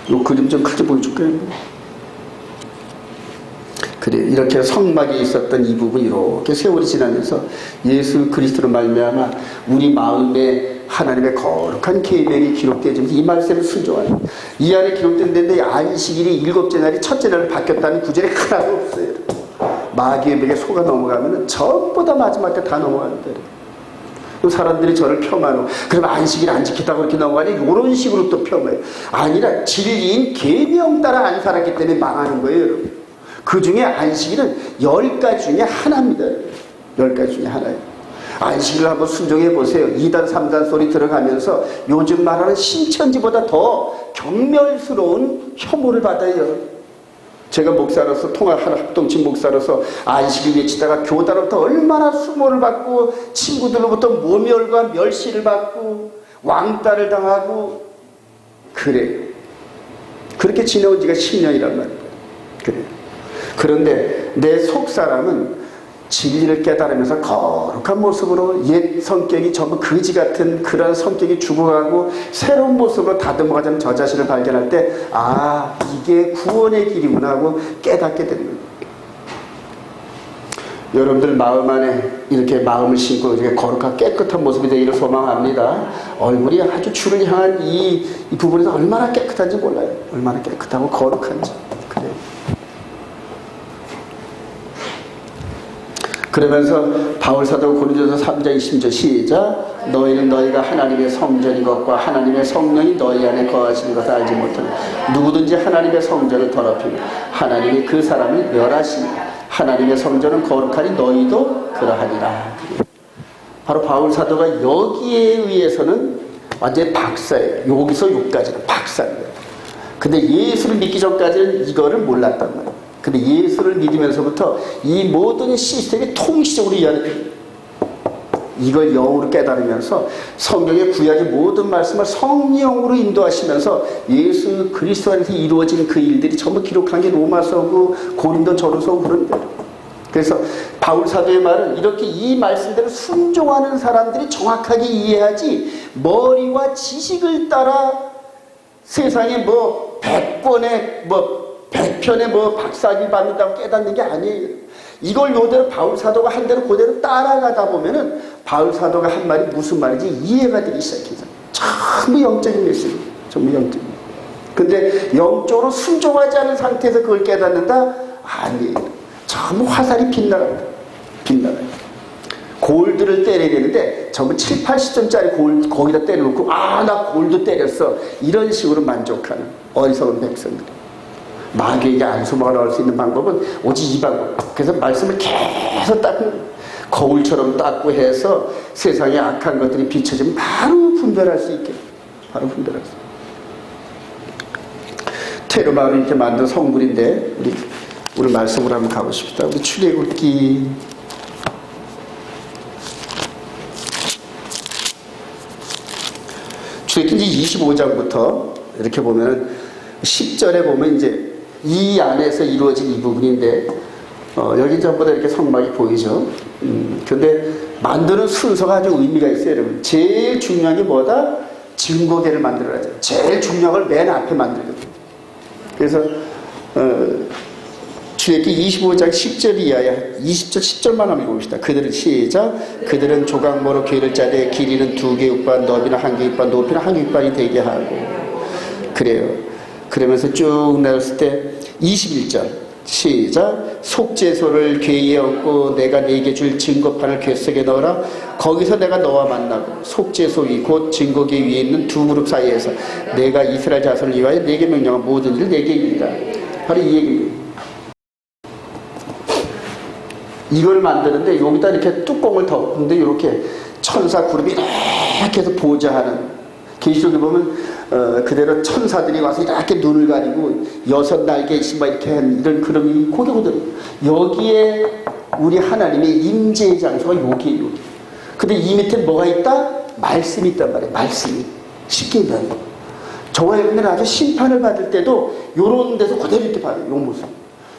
이 그림 좀 크게 보여줄까요? 그래, 이렇게 성막에 있었던 이 부분이 이렇게 세월이 지나면서 예수 그리스도로 말미암아 우리 마음에 하나님의 거룩한 계명이 기록되어지면서 이 말씀을 순종하는, 이 안에 기록된 데인데 안식일이 일곱째 날이 첫째 날로 바뀌었다는 구절이 하나도 없어요. 마귀의 벽에 속아 넘어가면 전부 다 마지막 때 다 넘어가는데, 사람들이 저를 폄하하고 그럼 안식일 안 지켰다고 그렇게 넘어가니 이런 식으로 또 폄하해요. 아니라 진리인 계명 따라 안 살았기 때문에 망하는 거예요, 여러분. 그 중에 안식일은 10가지 중에 하나입니다. 10가지 중에 하나예요. 안식일을 한번 순종해 보세요. 2단 3단 소리 들어가면서 요즘 말하는 신천지보다 더 경멸스러운 혐오를 받아요. 제가 목사로서 합동친 목사로서 안식일 외치다가 교단으로부터 얼마나 수모를 받고 친구들로부터 모멸과 멸시를 받고 왕따를 당하고 그래. 그렇게 지내온 지가 10년이란 말이에요. 그래. 그런데 내 속사람은 진리를 깨달으면서 거룩한 모습으로 옛 성격이 전부 거지 같은 그런 성격이 죽어가고 새로운 모습으로 다듬어가자는 저 자신을 발견할 때, 아, 이게 구원의 길이구나 하고 깨닫게 되는 거예요. 여러분들 마음 안에 이렇게 마음을 심고 이렇게 거룩한 깨끗한 모습이 되기를 소망합니다. 얼굴이 아주 주를 향한 이 부분에서 얼마나 깨끗한지 몰라요. 얼마나 깨끗하고 거룩한지. 그래요. 그러면서 바울사도 고린도서 3장 20절 시작. 너희는 너희가 하나님의 성전인 것과 하나님의 성령이 너희 안에 거하시는 것을 알지 못하니 누구든지 하나님의 성전을 더럽히면 하나님이 그 사람을 멸하시니 하나님의 성전은 거룩하니 너희도 그러하니라. 바로 바울 사도가 여기에 의해서는 완전히 박사예요. 여기서 여기까지는 박사입니다. 근데 예수를 믿기 전까지는 이거를 몰랐단 말이에요. 근데 예수를 믿으면서부터 이 모든 시스템이 통시적으로 이해하는, 이걸 영으로 깨달으면서 성경의 구약의 모든 말씀을 성령으로 인도하시면서 예수 그리스도 안에서 이루어진 그 일들이 전부 기록한 게 로마서고 고린도 전후서 그런데, 그래서 바울 사도의 말은 이렇게 이 말씀대로 순종하는 사람들이 정확하게 이해하지, 머리와 지식을 따라 세상에 뭐 100권의 뭐 100편의 뭐 박사학위 받는다고 깨닫는 게 아니에요. 이걸 요대로 바울 사도가 한 대로 그대로 따라가다 보면은 바울 사도가 한 말이 무슨 말인지 이해가 되기 시작해서 전부 영적인 메시지, 전부 영적인. 근데 영적으로 순종하지 않은 상태에서 그걸 깨닫는다? 아니에요. 전부 화살이 빗나갑니다. 빗나가요. 골드를 때려야 되는데 전부 7, 80점짜리 골드 거기다 때려놓고 나 골드 때렸어, 이런 식으로 만족하는 어리석은 백성들. 마귀에게 안수망을 얻을 수 있는 방법은 오직 이 방법. 그래서 말씀을 계속 닦고 거울처럼 닦고 해서 세상에 악한 것들이 비춰지면 바로 분별할 수 있게, 바로 분별할 수 있게. 테르마를 이렇게 만든 성물인데 우리 오늘 말씀으로 한번 가보십시다. 우리 출애굽기 25장부터 이렇게 보면은 10절에 보면 이제 이 안에서 이루어진 이 부분인데, 여기 전보다 이렇게 성막이 보이죠. 근데 만드는 순서가 아주 의미가 있어요, 여러분. 제일 중요한 게 뭐다? 증거계를 만들어야죠. 제일 중요한 걸 맨 앞에 만들거든요. 그래서 출애굽기 25장 10절 이하야 20절 10절만 한번 봅시다. 그들은 시작. 그들은 조각모로 궤를 짜되 길이는 2개 육반, 너비는 1개 육반, 높이는 1개 육반이 되게 하고, 그래요. 그러면서 쭉 내렸을 때 21절 시작. 속죄소를 궤에 얹고 내가 네게 줄 증거판을 궤 속에 넣어라. 거기서 내가 너와 만나고 속죄소 위 곧 증거궤 위에 있는 두 그룹 사이에서 내가 이스라엘 자손을 위하여 네게 명령한 모든 일 네게 이르리라. 바로 이 얘기입니다. 이걸 만드는데 여기다 이렇게 뚜껑을 덮는데 이렇게 천사 그룹이 이렇게 해서 보좌하는, 계시록에 보면 그대로 천사들이 와서 이렇게 눈을 가리고 6날개 신발 이렇게 한 이런 그림이 고개고들. 여기에 우리 하나님의 임재의 장소가 여기에요. 근데 이 밑에 뭐가 있다? 말씀이 있단 말이에요. 말씀이. 쉽게 얘기하면 저와 여러분들은 아주 심판을 받을 때도 이런 데서 그대로 이렇게 봐요. 이 모습.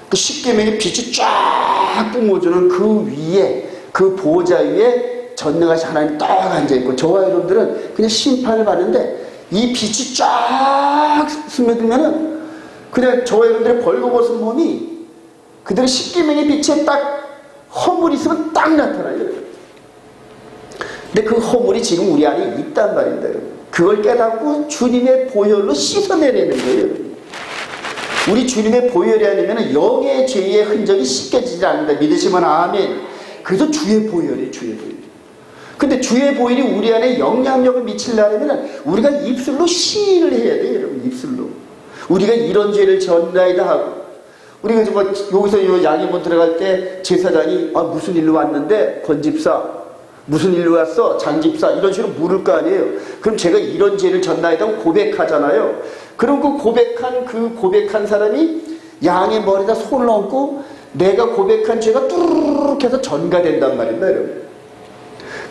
그 십계명의 빛이 쫙 뿜어주는 그 위에, 그 보호자 위에 전능하신 하나님 딱 앉아있고, 저와 여러분들은 그냥 심판을 받는데 이 빛이 쫙 스며들면은 그냥 저와 여러분들의 벌거벗은 몸이 그대로 십계명의 빛에 딱 허물이 있으면 딱 나타나요. 근데 그 허물이 지금 우리 안에 있단 말입니다. 그걸 깨닫고 주님의 보혈로 씻어내려는 거예요. 우리 주님의 보혈이 아니면 영의 죄의 흔적이 씻겨지지 않는다. 믿으시면 아멘. 그래서 주의 보혈이에요. 주의 보혈. 근데 주의 보혈이 우리 안에 영향력을 미치려면 우리가 입술로 시인을 해야 돼요. 여러분, 입술로. 우리가 이런 죄를 졌나이다 하고, 우리가 뭐 여기서 양이몬 들어갈 때 제사장이 무슨 일로 왔는데 권집사 무슨 일로 왔어? 장집사 이런 식으로 물을 거 아니에요. 그럼 제가 이런 죄를 졌나이다 하고 고백하잖아요. 그럼 그 고백한 사람이 양의 머리에다 손을 얹고 내가 고백한 죄가 뚜루룩 해서 전가된단 말입니다, 여러분.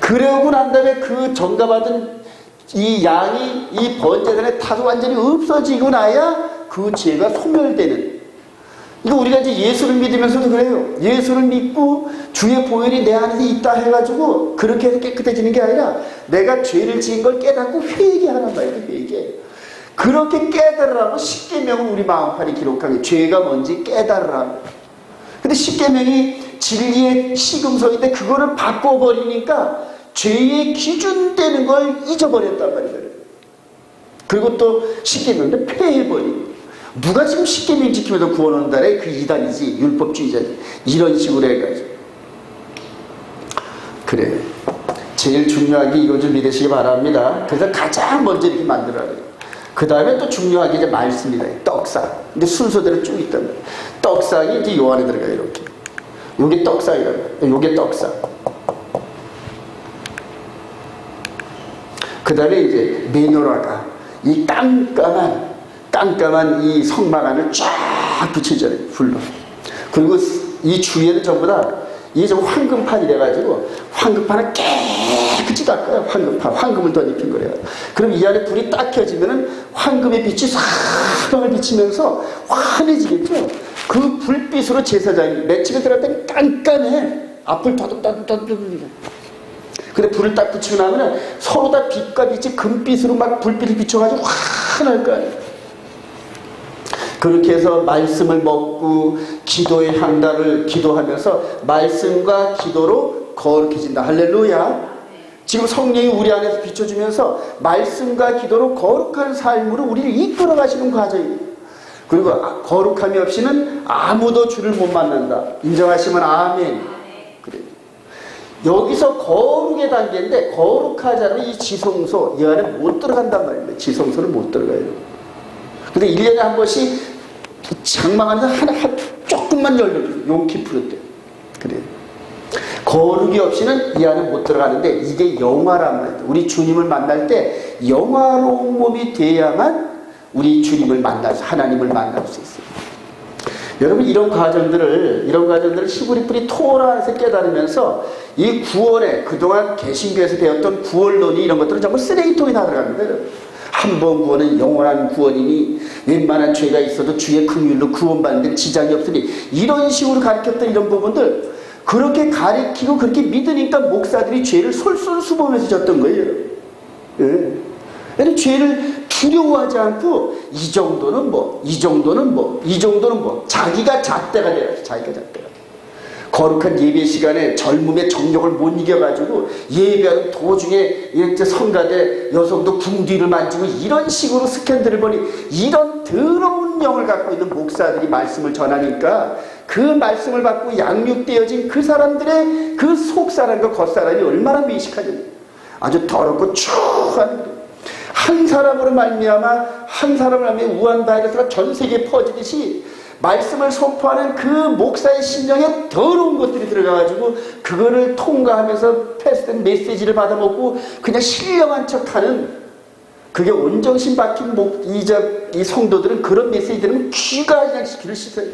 그러고 난 다음에 그 전가받은 이 양이 이 번제단에 타서 완전히 없어지고 나야 그 죄가 소멸되는. 이거 우리가 이제 예수를 믿으면서도 그래요. 예수를 믿고 주의 보혈이 내 안에서 있다 해가지고 그렇게 해서 깨끗해지는 게 아니라 내가 죄를 지은 걸 깨닫고 회개하는 거예요. 회개. 그렇게 깨달으라고 십계명은 우리 마음판에 기록하게, 죄가 뭔지 깨달으라고. 근데 십계명이 진리의 시금석인데 그거를 바꿔버리니까 죄의 기준 되는 걸 잊어버렸단 말이에요. 그리고 또 십계명도 폐해버리고. 누가 지금 십계명 지키면서 구원한다래? 그 이단이지, 율법주의자지. 이런 식으로 해가지고. 그래. 제일 중요한 게 이거 좀 믿으시기 바랍니다. 그래서 가장 먼저 이렇게 만들어야 돼요. 그 다음에 또 중요한 게 이제 말씀이다. 떡상. 근데 순서대로 쭉 있단 말이에요. 떡상이 이제 요 안에 들어가요, 이렇게. 요게 떡상이라고 해요. 요게 떡상. 그 다음에 이제 메노라가 이 깜깜한 이 성막 안을 쫙 붙이잖아요. 불로. 그리고 이 주위에는 전부 다 이게 좀 황금판이 돼가지고 황금판을 깨끗이 닦아요. 황금을 덧입힌 거래요. 그럼 이 안에 불이 딱 켜지면은 황금의 빛이 사방을 비치면서 환해지겠죠. 그 불빛으로 제사장이 맨 처음에 들어갈 때는 깜깜해. 앞을 더듬더듬. 근데 불을 딱 붙이고 나면은 서로 다 빛과 빛이 금빛으로 막 불빛을 비춰가지고 환할 거 아니에요. 그렇게 해서 말씀을 먹고 기도의 향단을 기도하면서 말씀과 기도로 거룩해진다. 할렐루야. 지금 성령이 우리 안에서 비춰주면서 말씀과 기도로 거룩한 삶으로 우리를 이끌어 가시는 과정이에요. 그리고 거룩함이 없이는 아무도 주를 못 만난다. 인정하시면 아멘. 그래요. 여기서 거룩의 단계인데 거룩하지 않으면 이 지성소 이 안에 못 들어간단 말입니다. 지성소는 못 들어가요. 근데 1년에 한 번씩 장막 안에서 하나 조금만 열려줘요. 용키 푸를 때. 그래요. 거룩이 없이는 이 안에 못 들어가는데 이게 영화란 말이에요. 우리 주님을 만날 때 영화로운 몸이 돼야만 우리 주님을 만나서 하나님을 만날 수 있어요. 여러분 이런 과정들을 시부리뿌리 토라 안에서 깨달으면서 이 구원에 그동안 개신교에서 배웠던 구원론이 이런 것들은 전부 쓰레기통에 다 들어갑니다. 한 번 구원은 영원한 구원이니 웬만한 죄가 있어도 주의 긍휼로 구원받는 데 지장이 없으니 이런 식으로 가르쳤던 이런 부분들 그렇게 가르치고 그렇게 믿으니까 목사들이 죄를 솔솔수범해서 졌던 거예요. 예. 죄를 두려워하지 않고 이 정도는 자기가 잣대가 돼야지. 자기가 잣대가. 거룩한 예배 시간에 젊음의 정욕을 못 이겨가지고 예배하는 도중에 이렇게 성가대 여성도 궁 뒤를 만지고 이런 식으로 스캔들을 보니 이런 더러운 영을 갖고 있는 목사들이 말씀을 전하니까 그 말씀을 받고 양육되어진 그 사람들의 그 속사람과 겉사람이 얼마나 미식하냐. 아주 더럽고 추한 한 사람으로 말미암아 우한 바이러스가 전 세계에 퍼지듯이 말씀을 선포하는 그 목사의 심령에 더러운 것들이 들어가가지고 그거를 통과하면서 패스된 메시지를 받아먹고 그냥 신령한 척하는 그게 온정신 박힌 이 성도들은 그런 메시지 들으면 귀가 그냥 귀를 씻어요.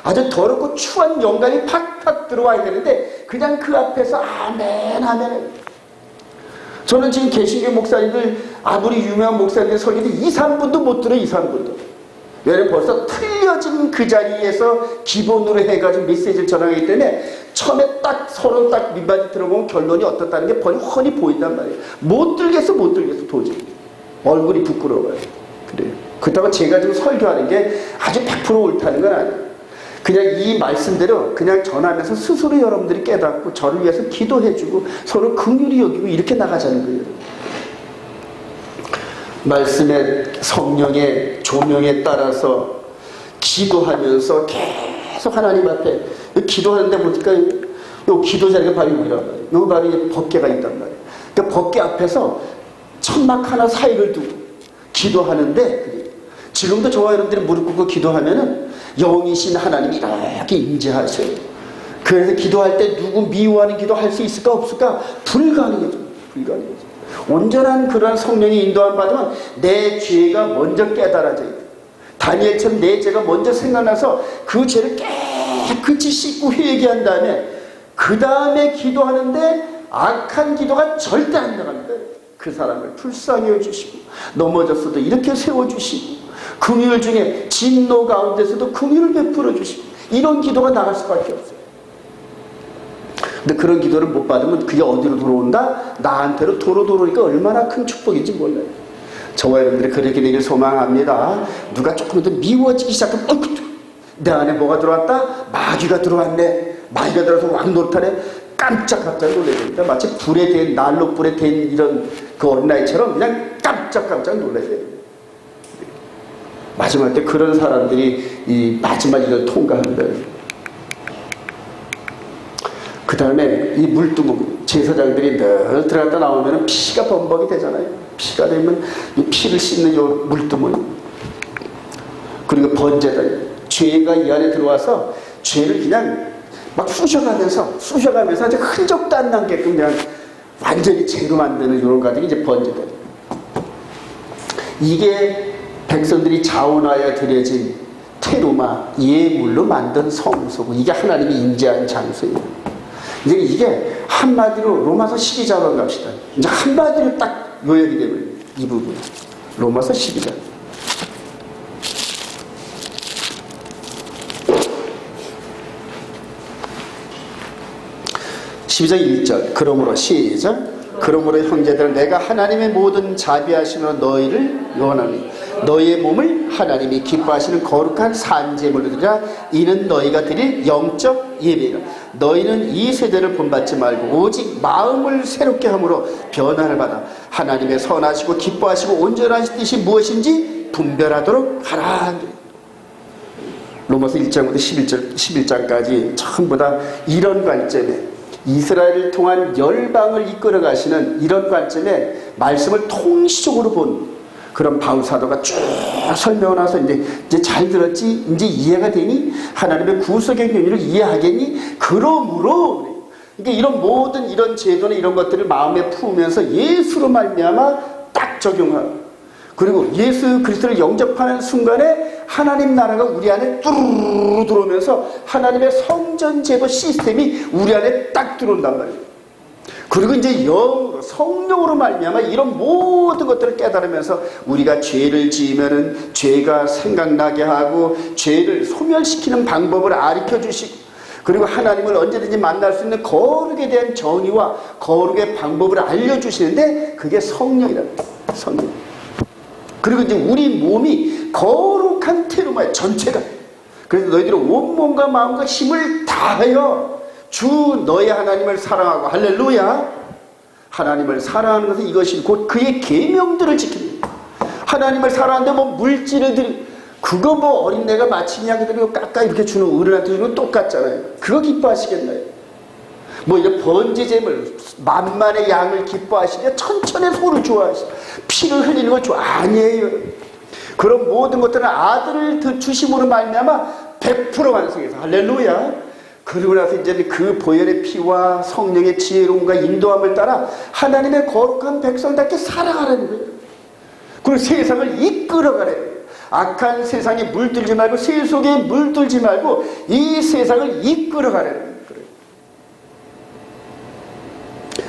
아주 더럽고 추한 영감이 팍팍 들어와야 되는데 그냥 그 앞에서 아멘 아멘. 저는 지금 개신교 목사님들 아무리 유명한 목사님들 설교도 2, 3분도 못 들어요. 2, 3분도. 왜냐면 벌써 틀려진 그 자리에서 기본으로 해가지고 메시지를 전하기 때문에 처음에 딱 서로 딱 밑바지 들어보면 결론이 어떻다는 게 훤히 보인단 말이에요. 못 들겠어 도저히. 얼굴이 부끄러워요. 그래요. 그렇다고 제가 지금 설교하는 게 아주 100% 옳다는 건 아니에요. 그냥 이 말씀대로 그냥 전하면서 스스로 여러분들이 깨닫고 저를 위해서 기도해주고 서로 긍휼히 여기고 이렇게 나가자는 거예요. 말씀의 성령의 조명에 따라서 기도하면서 계속 하나님 앞에 기도하는데 보니까 요 기도 자리가 바로 여기란 말이에요. 여기 바로 법궤가 있단 말이에요. 그러니까 법궤 앞에서 천막 하나 사이를 두고 기도하는데 지금도 저와 여러분들이 무릎 꿇고 기도하면은 영이신 하나님이 이렇게 임재하셔요. 그래서 기도할 때 누구 미워하는 기도 할 수 있을까 없을까? 불가능해져. 온전한 그러한 성령의 인도함 받으면 내 죄가 먼저 깨달아져요. 다니엘처럼 내 죄가 먼저 생각나서 그 죄를 깨끗이 씻고 회개한 다음에 그 다음에 기도하는데 악한 기도가 절대 안 나갑니다. 그 사람을 불쌍히 해주시고 넘어졌어도 이렇게 세워주시고 긍휼 중에 진노 가운데서도 긍휼을 베풀어 주시고 이런 기도가 나갈 수밖에 없어요. 근데 그런 기도를 못 받으면 그게 어디로 들어온다? 나한테로 도로 들어오니까 얼마나 큰 축복인지 몰라요. 저와 여러분들이 그렇게 되길 소망합니다. 누가 조금 더 미워지기 시작하면 내 안에 뭐가 들어왔다? 마귀가 들어왔네. 마귀가 들어와서 왕노릇하네. 깜짝 놀라야 됩니다. 마치 불에 댄 난로 불에 댄 이런 그 어린아이처럼 그냥 깜짝 놀라야 돼요. 마지막 때 그런 사람들이 이 마지막 이걸 통과합니다. 그 다음에 이 물두멍 제사장들이 늘 들어갔다 나오면 피가 범벅이 되잖아요. 피가 되면 이 피를 씻는 요 물두멍 그리고 번제다. 죄가 이 안에 들어와서 죄를 그냥 막 쑤셔가면서 이제 흔적도 안 남게끔 그냥 완전히 재로 만드는 이런 과정이 이제 번제다. 이게 백성들이 자원하여 드려진 테루마, 예물로 만든 성소고, 이게 하나님이 임재한 장소예요. 이제 이게 한마디로 로마서 12장으로 갑시다. 이제 한마디로 딱 요약이 되면 이 부분. 로마서 12장. 12장 1절. 그러므로 시작. 그러므로 형제들, 내가 하나님의 모든 자비하심으로 너희를 원하니 너희의 몸을 하나님이 기뻐하시는 거룩한 산제물로 드리라. 이는 너희가 드릴 영적 예배라. 너희는 이 세대를 본받지 말고 오직 마음을 새롭게 함으로 변화를 받아 하나님의 선하시고 기뻐하시고 온전하신 뜻이 무엇인지 분별하도록 하라. 로마서 1장부터 11장까지 전부 다 이런 관점에, 이스라엘을 통한 열방을 이끌어 가시는 이런 관점에 말씀을 통시적으로 본 그런 바울 사도가 쭉 설명을 나서 이제 잘 들었지? 이제 이해가 되니? 하나님의 구속의 경위를 이해하겠니? 그러므로 그러니까 이런 모든 이런 제도나 이런 것들을 마음에 품으면서 예수로 말미암아 딱 적용하고, 그리고 예수 그리스도를 영접하는 순간에 하나님 나라가 우리 안에 뚜루루루 들어오면서 하나님의 성전 제도 시스템이 우리 안에 딱 들어온단 말이에요. 그리고 이제 성령으로 말미암아 이런 모든 것들을 깨달으면서 우리가 죄를 지으면은 죄가 생각나게 하고 죄를 소멸시키는 방법을 가르쳐 주시고, 그리고 하나님을 언제든지 만날 수 있는 거룩에 대한 정의와 거룩의 방법을 알려주시는데 그게 성령이랍니다. 성령. 그리고 이제 우리 몸이 거룩한 테루마의 전체가, 그래서 너희들은 온몸과 마음과 힘을 다하여 주 너의 하나님을 사랑하고, 할렐루야, 하나님을 사랑하는 것은 이것이 곧 그의 계명들을 지킵니다. 하나님을 사랑하는데 뭐 물질을 드리고, 그거 뭐 어린애가 마치냐고 드리고 깎아 이렇게 주는 어른한테 주는 거 똑같잖아요. 그거 기뻐하시겠나요? 뭐 이런 번제제물 만만의 양을 기뻐하시며 천천의 소를 좋아하시며 피를 흘리는 걸 좋아 아니에요. 그런 모든 것들은 아들을 주심으로 말미암아 100% 완성해서, 할렐루야. 그러고 나서 이제 그 보혈의 피와 성령의 지혜로움과 인도함을 따라 하나님의 거룩한 백성답게 살아가라는 거예요. 그리고 세상을 이끌어가라는 거예요. 악한 세상에 물들지 말고, 세속에 물들지 말고 이 세상을 이끌어가라는 거예요.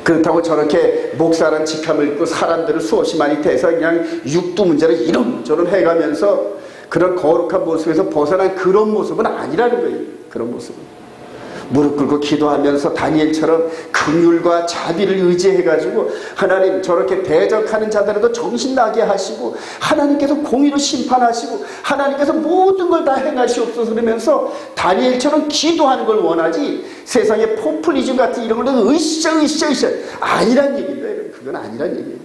그렇다고 저렇게 목사란 직함을 입고 사람들을 수없이 많이 대서 그냥 육두 문제를 이런저런 해가면서 그런 거룩한 모습에서 벗어난 그런 모습은 아니라는 거예요. 그런 모습은 무릎 꿇고 기도하면서 다니엘처럼 긍휼과 자비를 의지해가지고 하나님 저렇게 대적하는 자들에도 정신 나게 하시고 하나님께서 공의로 심판하시고 하나님께서 모든 걸 다 행하시옵소서 그러면서 다니엘처럼 기도하는 걸 원하지, 세상의 포퓰리즘 같은 이런 걸로 으쌰 아니란 얘기입니다. 그건 아니란 얘기예요.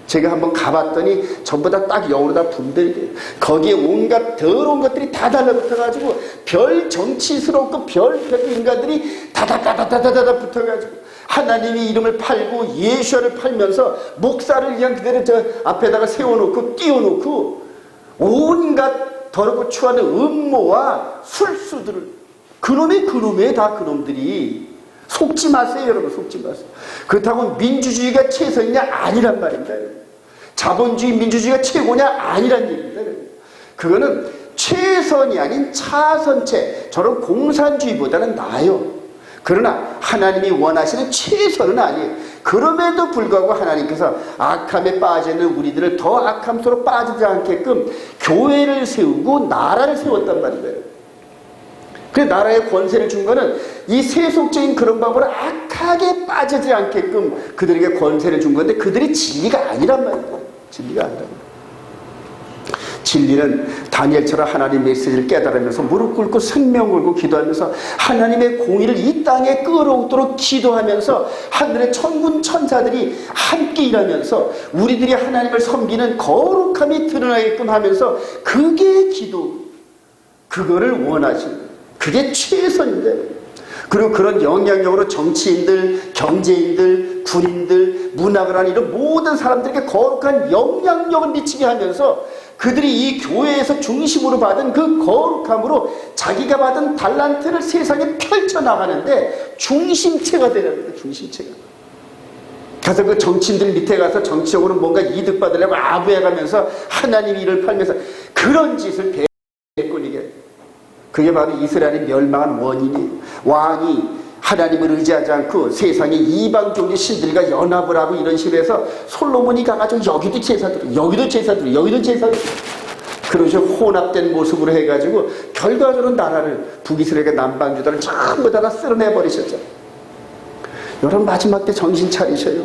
제가 한번 가봤더니 전부 다 딱 영으로 다 분들이, 거기에 온갖 더러운 것들이 다 달라붙어가지고 별 정치스럽고 별 인간들이 다다다다다다다 붙어가지고 하나님의 이름을 팔고 예수를 팔면서 목사를 그냥 그대로 저 앞에다가 세워놓고 띄워놓고 온갖 더럽고 추하는 음모와 술수들을, 그놈의 다 그놈들이. 속지 마세요, 여러분. 속지 마세요. 그렇다고 민주주의가 최선이냐? 아니란 말입니다. 자본주의, 민주주의가 최고냐? 아니란 얘기입니다. 그거는 최선이 아닌 차선체, 저런 공산주의보다는 나아요. 그러나 하나님이 원하시는 최선은 아니에요. 그럼에도 불구하고 하나님께서 악함에 빠져있는 우리들을 더 악함 속으로 빠지지 않게끔 교회를 세우고 나라를 세웠단 말이에요. 그 나라의 권세를 준 거는 이 세속적인 그런 방법으로 악하게 빠지지 않게끔 그들에게 권세를 준 건데, 그들이 진리가 아니란 말이에요. 진리가 아니란 말이에요. 진리는 다니엘처럼 하나님 메시지를 깨달으면서 무릎 꿇고 생명 걸고 기도하면서 하나님의 공의를 이 땅에 끌어오도록 기도하면서 하늘의 천군 천사들이 함께 일하면서 우리들이 하나님을 섬기는 거룩함이 드러나게끔 하면서, 그게 기도, 그거를 원하시는, 그게 최선인데. 그리고 그런 영향력으로 정치인들, 경제인들, 군인들, 문학을 하는 이런 모든 사람들에게 거룩한 영향력을 미치게 하면서 그들이 이 교회에서 중심으로 받은 그 거룩함으로 자기가 받은 달란트를 세상에 펼쳐나가는데 중심체가 되는 거예요. 중심체가. 가서 그 정치인들 밑에 가서 정치적으로 뭔가 이득 받으려고 아부해가면서 하나님 일을 팔면서 그런 짓을 대꾸니게. 그게 바로 이스라엘이 멸망한 원인이에요. 왕이 하나님을 의지하지 않고 세상의 이방 종교 신들과 연합을 하고 이런 식으로 해서 솔로몬이 가가지고 여기도 제사드리고 여기도 제사드리고 여기도 제사드리고 그런 식으로 혼합된 모습으로 해가지고 결과적으로 나라를 북이스라엘과 남방주다를 전부 다 쓸어내버리셨죠. 여러분 마지막 때 정신 차리셔요.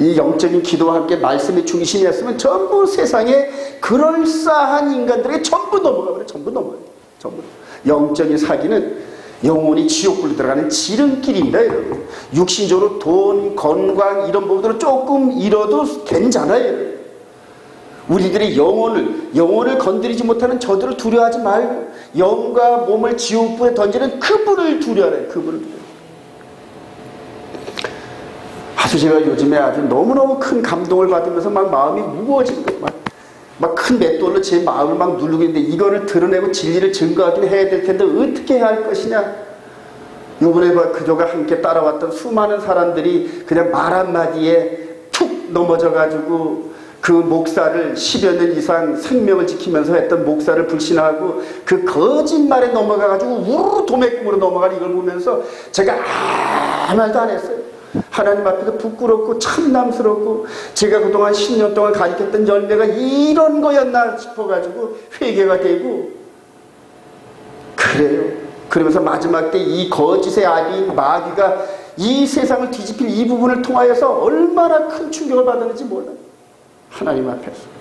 이 영적인 기도와 함께 말씀의 중심이었으면 전부 세상에 그럴싸한 인간들에게 전부 넘어가버려요. 전부 넘어가요. 전부. 영적인 사기는 영혼이 지옥불로 들어가는 지름길입니다. 여러분. 육신적으로 돈, 건강 이런 부분들은 조금 잃어도 괜찮아요. 우리들의 영혼을 건드리지 못하는 저들을 두려워하지 말고 영과 몸을 지옥불에 던지는 그분을 두려워해요. 그분을 두려워해요. 아주 제가 요즘에 아주 너무너무 큰 감동을 받으면서 막 마음이 무거워지는 거예요. 막 큰 맷돌로 제 마음을 막 누르고 있는데 이거를 드러내고 진리를 증거하긴 해야 될 텐데 어떻게 해야 할 것이냐. 요번에 그조가 함께 따라왔던 수많은 사람들이 그냥 말 한마디에 툭 넘어져가지고 그 목사를 10여 년 이상 생명을 지키면서 했던 목사를 불신하고 그 거짓말에 넘어가가지고 우르르 도매금으로 넘어가는 이걸 보면서 제가 아무 말도 안 했어요. 하나님 앞에서 부끄럽고 참남스럽고 제가 그동안 10년 동안 가르쳤던 열매가 이런 거였나 싶어가지고 회개가 되고 그래요. 그러면서 마지막 때 이 거짓의 아비인 마귀가 이 세상을 뒤집힐 이 부분을 통하여서 얼마나 큰 충격을 받았는지 몰라요. 하나님 앞에서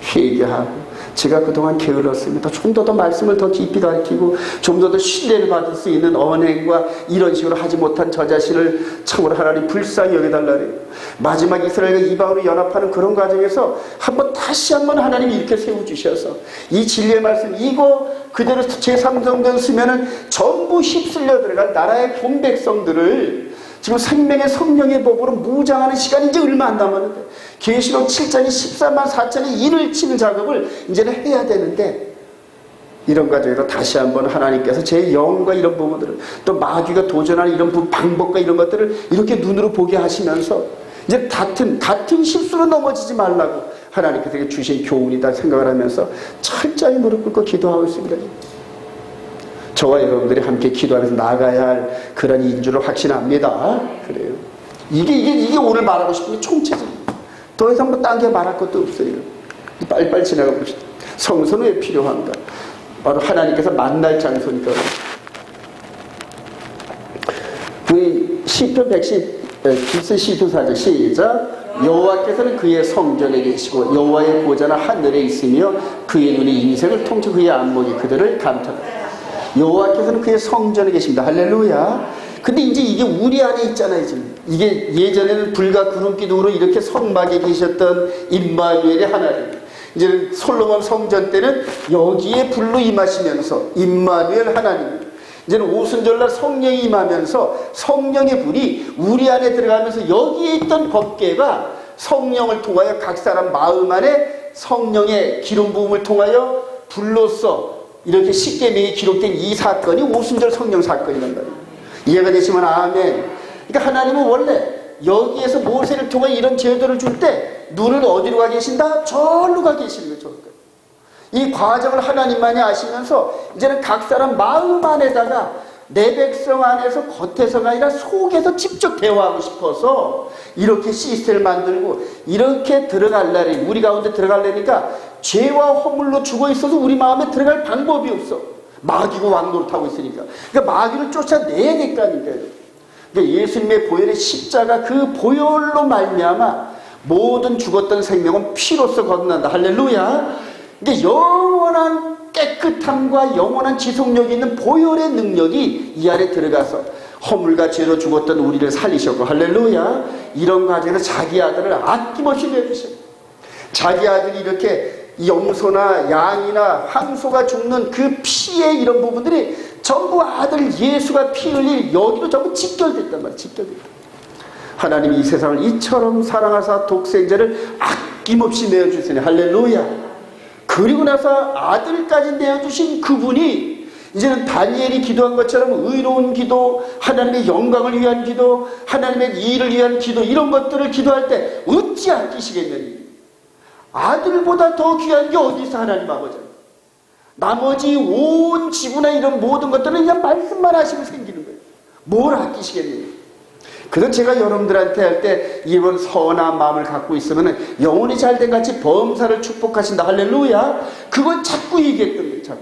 회개하고 제가 그동안 게을렀습니다. 좀 더 말씀을 더 깊이 가르치고 좀 더 신뢰를 받을 수 있는 언행과 이런 식으로 하지 못한 저 자신을 참으로 하나님 불쌍히 여겨달라래요. 마지막 이스라엘과 이방으로 연합하는 그런 과정에서 다시 한번 하나님이 이렇게 세워주셔서 이 진리의 말씀 이거 그대로 제3성전 쓰면은 전부 휩쓸려 들어갈 나라의 본백성들을 지금 생명의 성령의 법으로 무장하는 시간이 이제 얼마 안 남았는데 계시록 7장이 14만 4천의 일을 치는 작업을 이제는 해야 되는데 이런 과정에서 다시 한번 하나님께서 제 영과 이런 부분들을 또 마귀가 도전하는 이런 방법과 이런 것들을 이렇게 눈으로 보게 하시면서 이제 같은 실수로 넘어지지 말라고 하나님께서 주신 교훈이다 생각을 하면서 철저히 무릎 꿇고 기도하고 있습니다. 저와 여러분들이 함께 기도하면서 나가야 할 그런 인주를 확신합니다. 그래요. 이게 오늘 말하고 싶은 게 총체적입니다. 더 이상 딴 게 말할 것도 없어요. 빨리빨리 지나가 봅시다. 성소는 왜 필요한가? 바로 하나님께서 만날 장소니까. 그 시편 110, 4절 시작. 여호와께서는 그의 성전에 계시고 여호와의 보좌는 하늘에 있으며 그의 눈이 인생을 통치 그의 안목이 그들을 감탄하다. 여호와께서는 그의 성전에 계십니다. 할렐루야. 근데 이제 이게 우리 안에 있잖아요. 지금. 이게 예전에는 불과 구름기둥으로 이렇게 성막에 계셨던 임마누엘의 하나님. 이제 솔로몬 성전 때는 여기에 불로 임하시면서 임마누엘 하나님. 이제는 오순절날 성령이 임하면서 성령의 불이 우리 안에 들어가면서 여기에 있던 법궤가 성령을 통하여 각 사람 마음 안에 성령의 기름 부음을 통하여 불로써 이렇게 십계명이 기록된 이 사건이 오순절 성령 사건이란 말이에요. 이해가 되시면 아멘. 그러니까 하나님은 원래 여기에서 모세를 통해 이런 제도를 줄 때 눈을 어디로 가 계신다? 절로 가 계시는 거죠. 이 과정을 하나님만이 아시면서 이제는 각 사람 마음 안에다가 내 백성 안에서 겉에서가 아니라 속에서 직접 대화하고 싶어서 이렇게 시스템을 만들고 이렇게 들어갈라니 우리 가운데 들어갈라니까 죄와 허물로 죽어 있어서 우리 마음에 들어갈 방법이 없어. 마귀고 왕노릇하고 있으니까. 그러니까 마귀를 쫓아내야 될 거 아닙니까? 그러니까 예수님의 보혈의 십자가 그 보혈로 말미암아 모든 죽었던 생명은 피로써 거듭난다. 할렐루야. 그러니까 영원한 깨끗함과 영원한 지속력이 있는 보혈의 능력이 이 안에 들어가서 허물과 죄로 죽었던 우리를 살리셨고 할렐루야. 이런 과정에서 자기 아들을 아낌없이 내주셨고 자기 아들이 이렇게 염소나 양이나 항소가 죽는 그 피의 이런 부분들이 전부 아들 예수가 피 흘릴 여기로 전부 직결됐단 말이에요. 직결됐다. 하나님이 이 세상을 이처럼 사랑하사 독생자를 아낌없이 내어주시니 할렐루야. 그리고 나서 아들까지 내어주신 그분이 이제는 다니엘이 기도한 것처럼 의로운 기도, 하나님의 영광을 위한 기도, 하나님의 일을 위한 기도, 이런 것들을 기도할 때 어찌 아끼시겠느니. 아들보다 더 귀한 게 어디 있어, 하나님 아버지. 나머지 온 지구나 이런 모든 것들은 그냥 말씀만 하시면 생기는 거예요. 뭘 아끼시겠느니. 그래서 제가 여러분들한테 할 때 이런 선한 마음을 갖고 있으면 영혼이 잘된 같이 범사를 축복하신다. 할렐루야. 그걸 자꾸 얘기했던 거예요. 자꾸.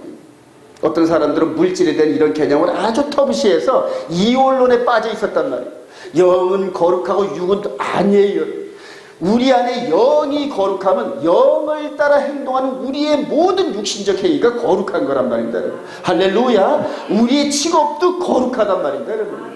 어떤 사람들은 물질에 대한 이런 개념을 아주 터부시해서 이원론에 빠져 있었단 말이에요. 영은 거룩하고 육은 아니에요. 우리 안에 영이 거룩하면 영을 따라 행동하는 우리의 모든 육신적 행위가 거룩한 거란 말입니다. 여러분. 할렐루야. 우리의 직업도 거룩하단 말입니다. 여러분.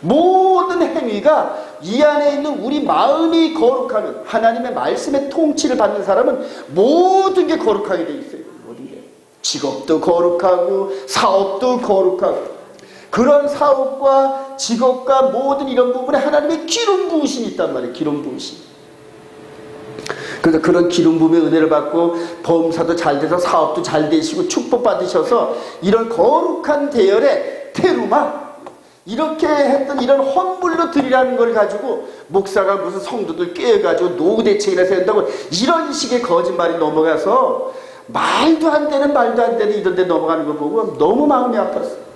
모든 행위가 이 안에 있는 우리 마음이 거룩하면, 하나님의 말씀의 통치를 받는 사람은 모든 게 거룩하게 돼 있어요. 모든 게. 직업도 거룩하고 사업도 거룩하고, 그런 사업과 직업과 모든 이런 부분에 하나님의 기름 부으심이 있단 말이에요. 기름 부으심. 그래서 그런 기름 부음의 은혜를 받고 범사도 잘 돼서 사업도 잘 되시고 축복받으셔서 이런 거룩한 대열의 테루마, 이렇게 했던 이런 헌물로 드리라는 걸 가지고 목사가 무슨 성도들 깨가지고 노후 대책이나 세운다고 이런 식의 거짓말이 넘어가서 말도 안 되는 이런 데 넘어가는 거 보고 너무 마음이 아팠어.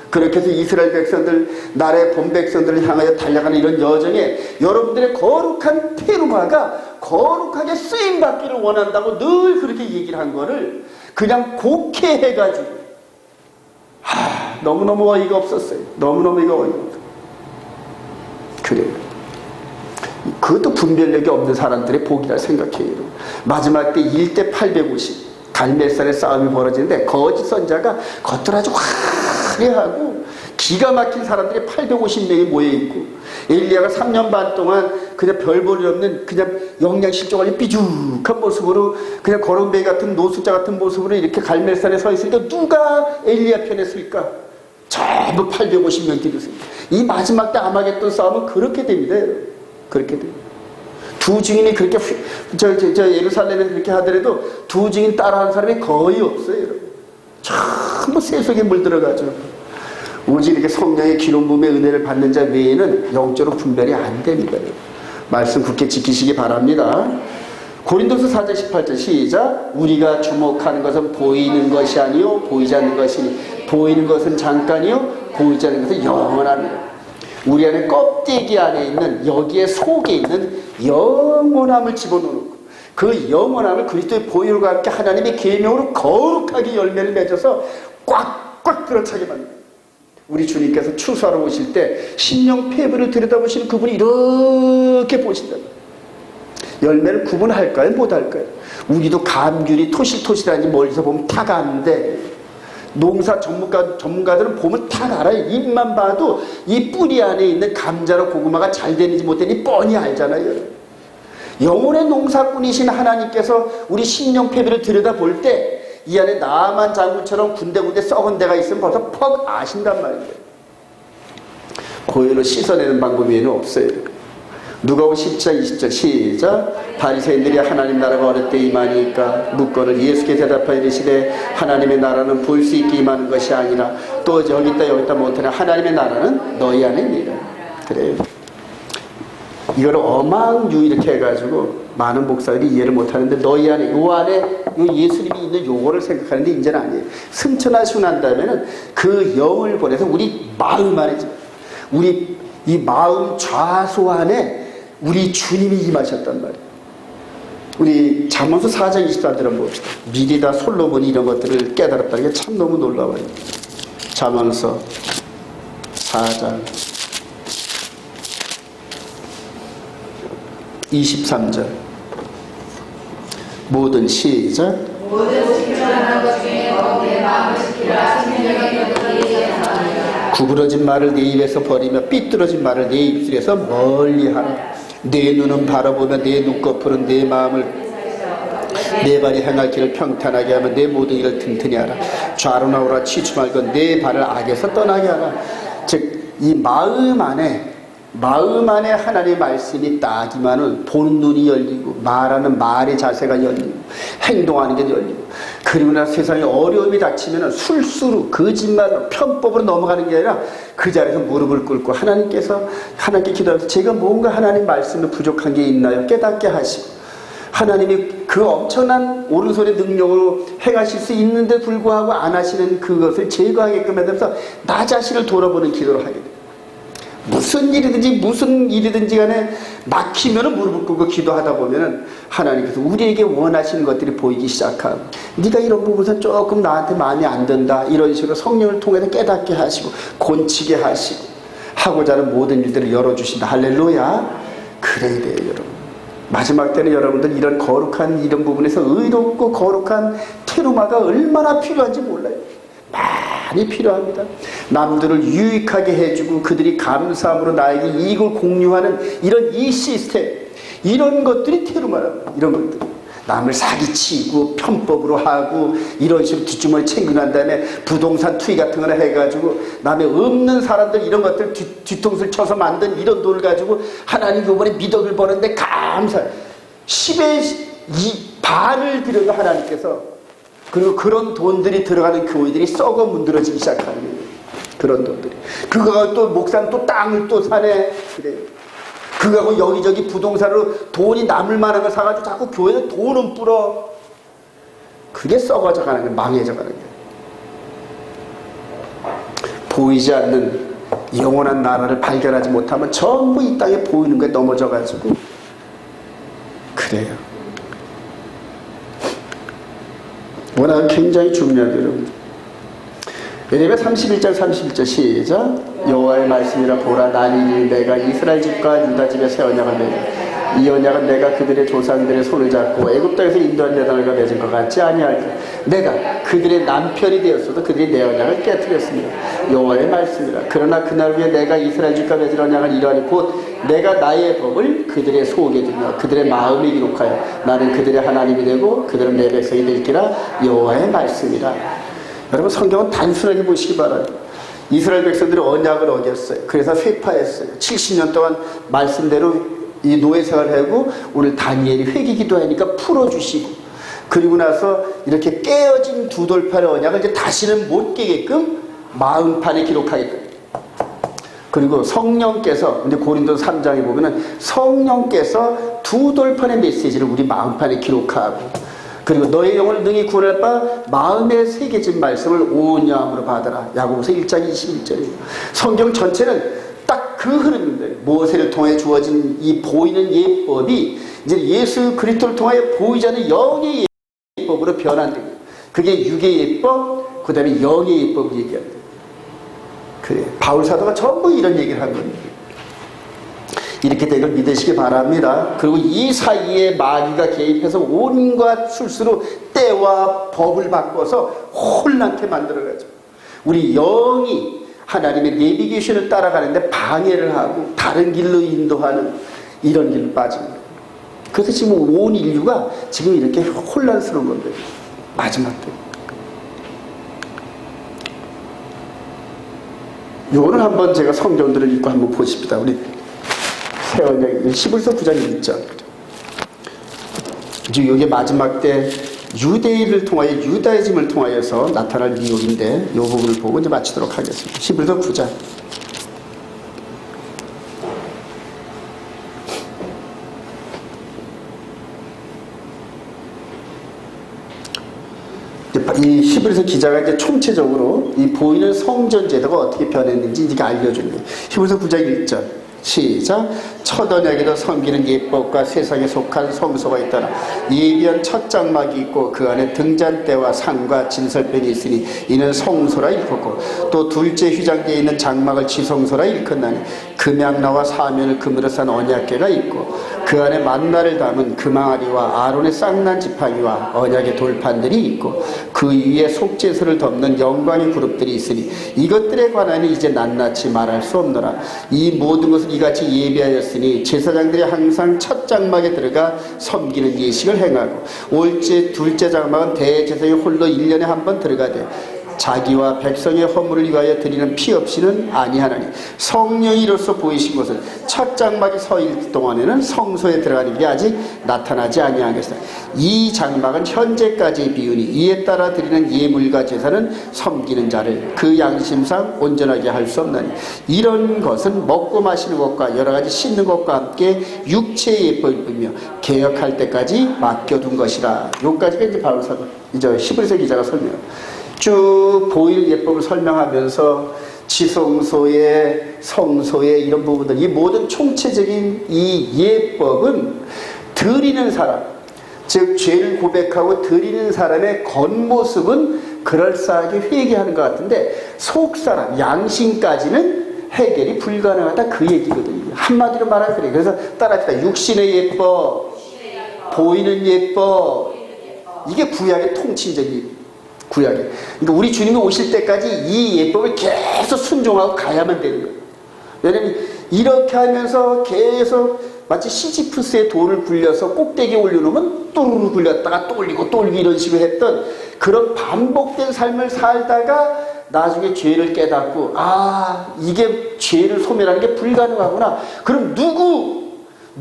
그렇게 해서 이스라엘 백성들, 나라의 본 백성들을 향하여 달려가는 이런 여정에 여러분들의 거룩한 테루마가 거룩하게 쓰임받기를 원한다고 늘 그렇게 얘기를 한 거를 그냥 곡해해가지고 너무너무 어이가 없었어요. 너무너무 어이가 없었어요. 그래요. 그것도 분별력이 없는 사람들의 복이라 생각해요. 마지막 때 1대 850 갈멜산의 싸움이 벌어지는데 거짓 선자가 겉들 아주 화려하고 기가 막힌 사람들이 850명이 모여있고, 엘리야가 3년 반 동안 그냥 별 볼 일 없는 그냥 영양실조관이 삐죽한 모습으로 그냥 거렁뱅이 같은 노숙자 같은 모습으로 이렇게 갈멜산에 서 있으니까 누가 엘리야 편에 설까? 전부 850명들이 있습니다. 이 마지막 때 아마겟돈 싸움은 그렇게 됩니다. 여러분. 그렇게 됩니다. 두 증인이 그렇게 예루살렘에 그렇게 하더라도 두 증인 따라하는 사람이 거의 없어요. 여러분. 전부 세속에 물들어가죠. 오직 이렇게 성령의 기름 부음의 은혜를 받는 자 외에는 영적으로 분별이 안 됩니다. 말씀 굳게 지키시기 바랍니다. 고린도서 4장 18절 시작. 우리가 주목하는 것은 보이는 것이 아니요 보이지 않는 것이니 보이는 것은 잠깐이요 보이지 않는 것은 영원합니다. 우리 안에 껍데기 안에 있는, 여기에 속에 있는 영원함을 집어넣고 그 영원함을 그리스도의 보혈과 함께 하나님의 계명으로 거룩하게 열매를 맺어서 꽉꽉 들어차게 만듭니다. 우리 주님께서 추수하러 오실 때 심령 폐부를 들여다보시는 그분이 이렇게 보신다. 열매를 구분할까요? 못할까요? 우리도 감귤이 토실토실하니 멀리서 보면 탁 아는데, 농사 전문가들은 보면 탁 알아요. 잎만 봐도 이 뿌리 안에 있는 감자나 고구마가 잘 되는지 못 되는지 뻔히 알잖아요. 영혼의 농사꾼이신 하나님께서 우리 심령 폐부를 들여다볼 때 이 안에 나만 장군처럼 군데군데 썩은 데가 있으면 벌써 퍽 아신단 말이에요. 고열로 씻어내는 방법 외에는 없어요. 누가복음 10장 20절 시작. 바리새인들이 하나님 나라가 어느 때 임하니까 묻거늘 예수께 대답하여 이르시되 하나님의 나라는 볼 수 있게 임하는 것이 아니라 또 여기다 못하는 하나님의 나라는 너희 안에 있느니라. 그래요. 이걸 어마어마하게 이렇게 해가지고 많은 목사들이 이해를 못하는데, 너희 안에 요 안에 요 예수님이 있는 요거를 생각하는데 이제는 아니에요. 승천하시고 난 다음에는 그 영을 보내서 우리 마음 안에, 우리 이 마음 좌소 안에 우리 주님이 임하셨단 말이에요. 우리 잠언서 4장 24절 한번 봅시다. 미리다 솔로몬이 이런 것들을 깨달았다는 게 참 너무 놀라워요. 잠언서 4장 23절 모든 시작. 모든 칭찬하는 것 중에 내 마음을 지키라. 생명의 것들이 구부러진 말을 내 입에서 버리며 삐뚤어진 말을 내 입술에서 멀리하라. 내 눈은 바라보며 내 눈꺼풀은 내 마음을, 내 발이 행할 길을 평탄하게 하며 내 모든 일을 튼튼히 하라. 좌로나 우로나 치지 말고 내 발을 악에서 떠나게 하라. 즉 이 마음 안에 마음 안에 하나님의 말씀이 딱 임하는 보는 눈이 열리고 말하는 말의 자세가 열리고 행동하는 게 열리고 그리고 나서 세상에 어려움이 닥치면 술수로 거짓말로 편법으로 넘어가는 게 아니라 그 자리에서 무릎을 꿇고 하나님께 기도하면서 제가 뭔가 하나님 말씀에 부족한 게 있나요? 깨닫게 하시고 하나님이 그 엄청난 오른손의 능력으로 행하실 수 있는데 불구하고 안 하시는 그것을 제거하게끔 하면서 나 자신을 돌아보는 기도를 하게 돼요. 무슨 일이든지 간에 막히면 무릎을 꿇고 기도하다 보면 하나님께서 우리에게 원하시는 것들이 보이기 시작하고 네가 이런 부분에서 조금 나한테 마음에 안 든다 이런 식으로 성령을 통해서 깨닫게 하시고 곤치게 하시고 하고자 하는 모든 일들을 열어주신다. 할렐루야. 그래야 돼요 여러분. 마지막 때는 여러분들 이런 거룩한 이런 부분에서 의롭고 거룩한 테루마가 얼마나 필요한지 몰라요. 많이 필요합니다. 남들을 유익하게 해주고 그들이 감사함으로 나에게 이익을 공유하는 이런 이 시스템, 이런 것들이 테루마랍니다. 이런 것들. 남을 사기치고 편법으로 하고 이런 식으로 뒷주머니 챙겨난 다음에 부동산 투기 같은 거나 해가지고 남의 없는 사람들 이런 것들 뒤통수를 쳐서 만든 이런 돈을 가지고 하나님 요번에 미덕을 버는데 감사 10의 반을 들여도 하나님께서 그리고 그런 돈들이 들어가는 교회들이 썩어 문드러지기 시작하는 거예요. 그런 돈들이. 그거가 또 목사는 또 땅을 또 사네. 그래요. 그거하고 여기저기 부동산으로 돈이 남을 만한 걸 사가지고 자꾸 교회에 돈은 뿌려. 그게 썩어져 가는 거예요. 망해져 가는 거예요. 보이지 않는 영원한 나라를 발견하지 못하면 전부 이 땅에 보이는 거에 넘어져 가지고 그래요. 워낙 굉장히 중요하죠 여러분. 왜냐면 31장 31절 시작. 여호와의 말씀이라 보라 나니 내가 이스라엘 집과 유다 집에 새 언약을 맺어 이 언약은 내가 그들의 조상들의 손을 잡고 애굽 땅에서 인도한 내 나라가 맺은 것 같지 아니할까. 내가 그들의 남편이 되었어도 그들이 내 언약을 깨뜨렸습니다. 여호와의 말씀이라. 그러나 그날 후에 내가 이스라엘 집과 맺은 언약을 이러하니 곧 내가 나의 법을 그들의 속에 두며 그들의 마음에 기록하여 나는 그들의 하나님이 되고 그들은 내 백성이 될지라. 여호와의 말씀이라. 여러분 성경은 단순하게 보시기 바랍니다. 이스라엘 백성들이 언약을 어겼어요. 그래서 회파했어요. 70년 동안 말씀대로 이 노예 생활을 하고 오늘 다니엘이 회개기도 하니까 풀어주시고 그리고 나서 이렇게 깨어진 두 돌판의 언약을 이제 다시는 못 깨게끔 마음판에 기록하겠다. 그리고 성령께서 근데 고린도서 3장에 보면은 성령께서 두 돌판의 메시지를 우리 마음판에 기록하고 그리고 너의 영혼을 능히 구원할 바 마음에 새겨진 말씀을 온유함으로 받아라. 야고보서 1장 21절이에요. 성경 전체는 딱 그 흐름인데 모세를 통해 주어진 이 보이는 예법이 이제 예수 그리스도를 통해 보이지 않는 영의 예법으로 변환됩니다. 그게 육의 예법, 그 다음에 영의 예법을 얘기합니다. 그래 바울 사도가 전부 이런 얘기를 한 겁니다. 이렇게 된 걸 믿으시기 바랍니다. 그리고 이 사이에 마귀가 개입해서 온갖 술수로 때와 법을 바꿔서 혼란케 만들어가죠. 우리 영이 하나님의 내비게이션을 따라가는데 방해를 하고 다른 길로 인도하는 이런 길로 빠집니다. 그래서 지금 온 인류가 지금 이렇게 혼란스러운 건데 마지막 때 요거는 한번 제가 성경들을 읽고 한번 보십시다. 우리 새언약 11서 9장 1절. 이제 이게 마지막 때 유대인을 통하여 유다이즘을 통하여서 나타날 미혹인데 이 부분을 보고 이제 마치도록 하겠습니다. 11서 9장. 이 11서 기자가 이제 총체적으로 이 보이는 성전 제도가 어떻게 변했는지 이렇게 알려주는 거예요. 11서 9장 1절. 시작. 첫 언약에도 섬기는 예법과 세상에 속한 성소가 있더라. 예비한 첫 장막이 있고 그 안에 등잔대와 상과 진설병이 있으니 이는 성소라 일컫고 또 둘째 휘장대에 있는 장막을 지성소라 일컫나니 금양나와 사면을 금으로 산 언약궤가 있고 그 안에 만나를 담은 금항아리와 아론의 쌍난 지팡이와 언약의 돌판들이 있고 그 위에 속죄소를 덮는 영광의 그룹들이 있으니 이것들에 관하여 이제 낱낱이 말할 수 없노라. 이 모든 것을 이같이 예비하였으니 제사장들이 항상 첫 장막에 들어가 섬기는 예식을 행하고 올째 둘째 장막은 대제사장이 홀로 1년에 한 번 들어가되 자기와 백성의 허물을 위하여 드리는 피 없이는 아니하나니 성령이 이로써 보이신 것은 첫 장막이 서일 동안에는 성소에 들어가는 게 아직 나타나지 아니하겠다. 이 장막은 현재까지의 비유니 이에 따라 드리는 예물과 제사는 섬기는 자를 그 양심상 온전하게 할 수 없나니 이런 것은 먹고 마시는 것과 여러 가지 씻는 것과 함께 육체의 예법이며 개혁할 때까지 맡겨둔 것이라. 여기까지가 이제 바울 사도 이제 히브리서 기자가 설명. 쭉 보일 예법을 설명하면서 지성소에 성소에 이런 부분들, 이 모든 총체적인 이 예법은 드리는 사람, 즉 죄를 고백하고 드리는 사람의 겉모습은 그럴싸하게 회개하는 것 같은데 속사람, 양심까지는 해결이 불가능하다, 그 얘기거든요. 한마디로 말하면 그래요. 그래서 따라합시다. 육신의 예법, 보이는 예법, 이게 구약의 통칭적인 구약에. 그러니까 우리 주님이 오실 때까지 이 예법을 계속 순종하고 가야만 되는 거예요. 왜냐면 이렇게 하면서 계속 마치 시지프스의 돌을 굴려서 꼭대기에 올려놓으면 뚜루루 굴렸다가 또 올리고 또 올리고 이런 식으로 했던 그런 반복된 삶을 살다가 나중에 죄를 깨닫고, 아, 이게 죄를 소멸하는 게 불가능하구나. 그럼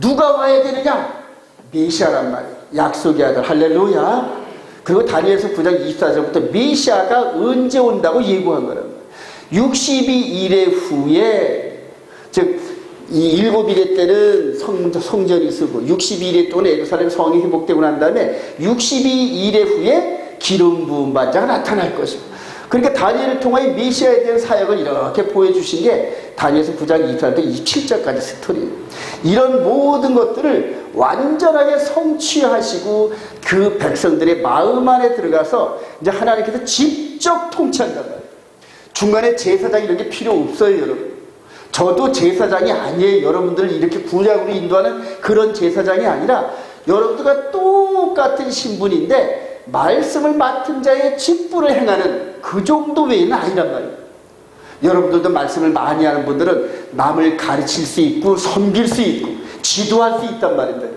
누가 와야 되느냐? 메시아란 말이에요. 약속의 아들. 할렐루야. 그리고 다니엘서 9장 24절부터 메시아가 언제 온다고 예고한 거란 말이에요. 62일의 후에, 즉 이 7일의 때는 성전이 쓰고 62일의 동안 예루살렘 성이 회복되고 난 다음에 62일의 후에 기름 부은 반자가 나타날 것이고, 그러니까 다니엘을 통하여 메시아에 대한 사역을 이렇게 보여주신 게 다니엘서 9장 24절부터 27절까지 스토리예요. 이런 모든 것들을 완전하게 성취하시고 그 백성들의 마음 안에 들어가서 이제 하나님께서 직접 통치한단 말이에요. 중간에 제사장 이런 게 필요 없어요, 여러분. 저도 제사장이 아니에요. 여러분들을 이렇게 구약으로 인도하는 그런 제사장이 아니라 여러분들과 똑같은 신분인데 말씀을 맡은 자의 직분을 행하는 그 정도 외에는 아니란 말이에요. 여러분들도 말씀을 많이 하는 분들은 남을 가르칠 수 있고 섬길 수 있고 지도할 수 있단 말입니다.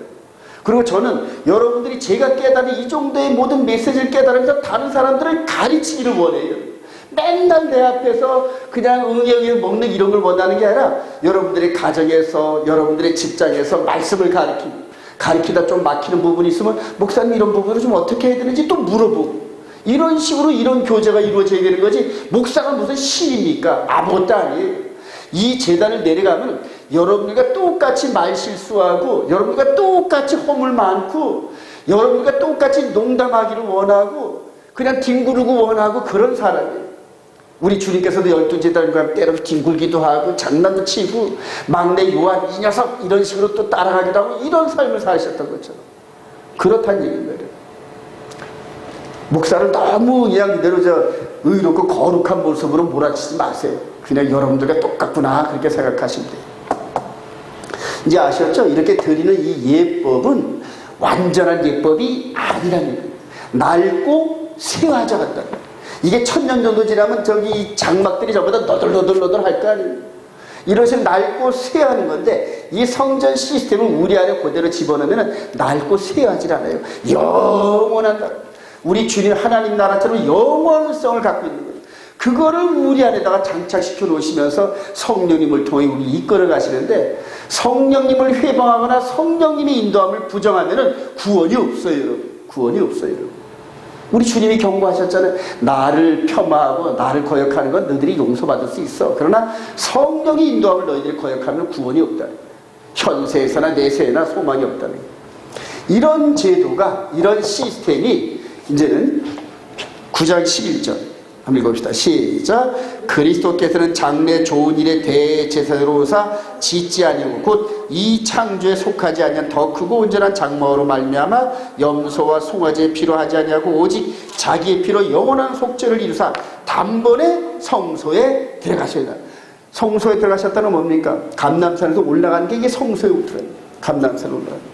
그리고 저는 여러분들이 제가 깨달은 이 정도의 모든 메시지를 깨달으면서 다른 사람들을 가르치기를 원해요. 맨날 내 앞에서 그냥 응애응애 먹는 이런 걸 원하는 게 아니라 여러분들의 가정에서, 여러분들의 직장에서 말씀을 가르치다 좀 막히는 부분이 있으면 목사님 이런 부분을 좀 어떻게 해야 되는지 또 물어보고, 이런 식으로 이런 교제가 이루어져야 되는 거지, 목사가 무슨 신입니까? 아무것도 아니에요. 이 재단을 내려가면 여러분들과 똑같이 말 실수하고, 여러분들과 똑같이 허물 많고, 여러분들과 똑같이 농담하기를 원하고, 그냥 뒹구르고 원하고 그런 사람이에요. 우리 주님께서도 12제단과 때로 뒹굴기도 하고 장난도 치고 막내 요한 이 녀석 이런 식으로 또 따라가기도 하고 이런 삶을 사셨던 것처럼 그렇다는 얘기인 거예요. 목사를 너무 그냥 이대로 의롭고 거룩한 모습으로 몰아치지 마세요. 그냥 여러분들과 똑같구나 그렇게 생각하시면 돼요. 이제 아셨죠? 이렇게 드리는 이 예법은 완전한 예법이 아니라는 거예요. 낡고 쇠화져 간다는 거예요. 이게 1000년 정도 지나면 저기 장막들이 저보다 너덜너덜 할 거 아니에요. 이런 식으로 낡고 쇠하는 건데 이 성전 시스템을 우리 안에 그대로 집어넣으면 낡고 쇠하지 않아요. 영원한 나라. 우리 주님 하나님 나라처럼 영원성을 갖고 있는 거예요. 그거를 우리 안에다가 장착시켜 놓으시면서 성령님을 통해 우리 이끌어 가시는데, 성령님을 회방하거나 성령님의 인도함을 부정하면 구원이 없어요, 여러분. 구원이 없어요, 여러분. 우리 주님이 경고하셨잖아요. 나를 폄하하고 나를 거역하는 건 너희들이 용서받을 수 있어. 그러나 성령의 인도함을 너희들이 거역하면 구원이 없다. 현세에서나 내세에나 소망이 없다는 거예요. 이런 제도가, 이런 시스템이 이제는 9장 11절 한번 읽어봅시다. 시작. 그리스도께서는 장래 좋은 일에 대제사장으로 오사 짓지 아니하고 곧 이 창조에 속하지 아니한 더 크고 온전한 장막으로 말미암아 염소와 송아지의 피로 하지 아니하고 오직 자기의 피로 영원한 속죄를 이루사 단번에 성소에 들어가셔야 한다. 성소에 들어가셨다는 뭡니까? 감람산에서 올라가는 게 이게 성소에 들어가요. 감람산에 올라가는 게.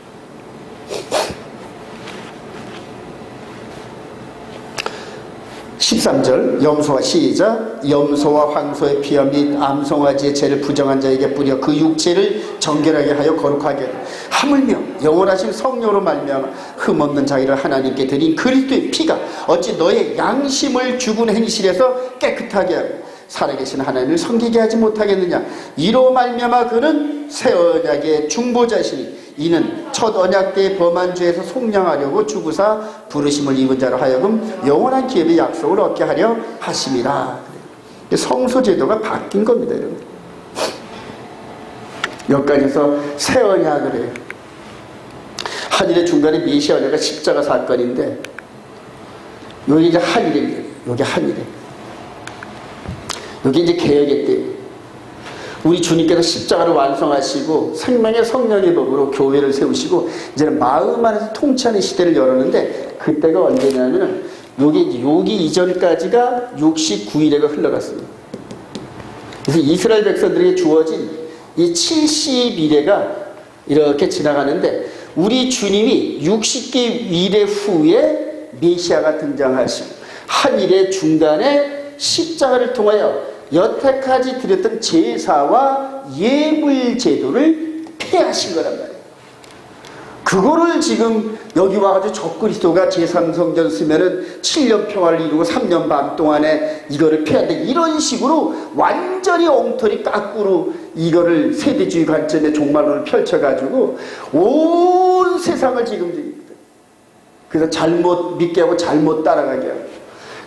13절 염소와 시작. 염소와 황소의 피와 및 암송아지의 죄를 부정한 자에게 뿌려 그 육체를 정결하게 하여 거룩하게 하라. 하물며 영원하신 성령으로 말미암아 흠없는 자기를 하나님께 드린 그리스도의 피가 어찌 너의 양심을 죽은 행실에서 깨끗하게 하고 살아계신 하나님을 섬기게 하지 못하겠느냐. 이로 말미암아 그는 새 언약의 중보자시니 이는 첫 언약 때의 범한 죄에서 속량하려고 주구사 부르심을 입은 자로 하여금 영원한 기업의 약속을 얻게 하려 하심이라. 성소 제도가 바뀐 겁니다, 여러분. 여기까지서 새 언약을 해요. 한일의 중간에 메시아 언약가 십자가 사건인데, 여기 이제 한일입니다. 여기 한일에. 여기 이제 개혁의 때예요. 우리 주님께서 십자가를 완성하시고 생명의 성령의 법으로 교회를 세우시고 이제는 마음 안에서 통치하는 시대를 열었는데, 그때가 언제냐면은 여기 이전까지가 69일에가 흘러갔습니다. 그래서 이스라엘 백성들에게 주어진 이 70일에가 이렇게 지나가는데, 우리 주님이 60일 후에 메시아가 등장하시고 한일의 중간에 십자가를 통하여 여태까지 드렸던 제사와 예물 제도를 폐하신 거란 말이에요. 그거를 지금 여기 와가지고 적그리스도가 제3성전 쓰면은 7년 평화를 이루고 3년 반 동안에 이거를 폐한다, 이런 식으로 완전히 엉터리 까꾸로 이거를 세대주의 관점의 종말론을 펼쳐가지고 온 세상을 지금, 그래서 잘못 믿게 하고 잘못 따라가게 하고.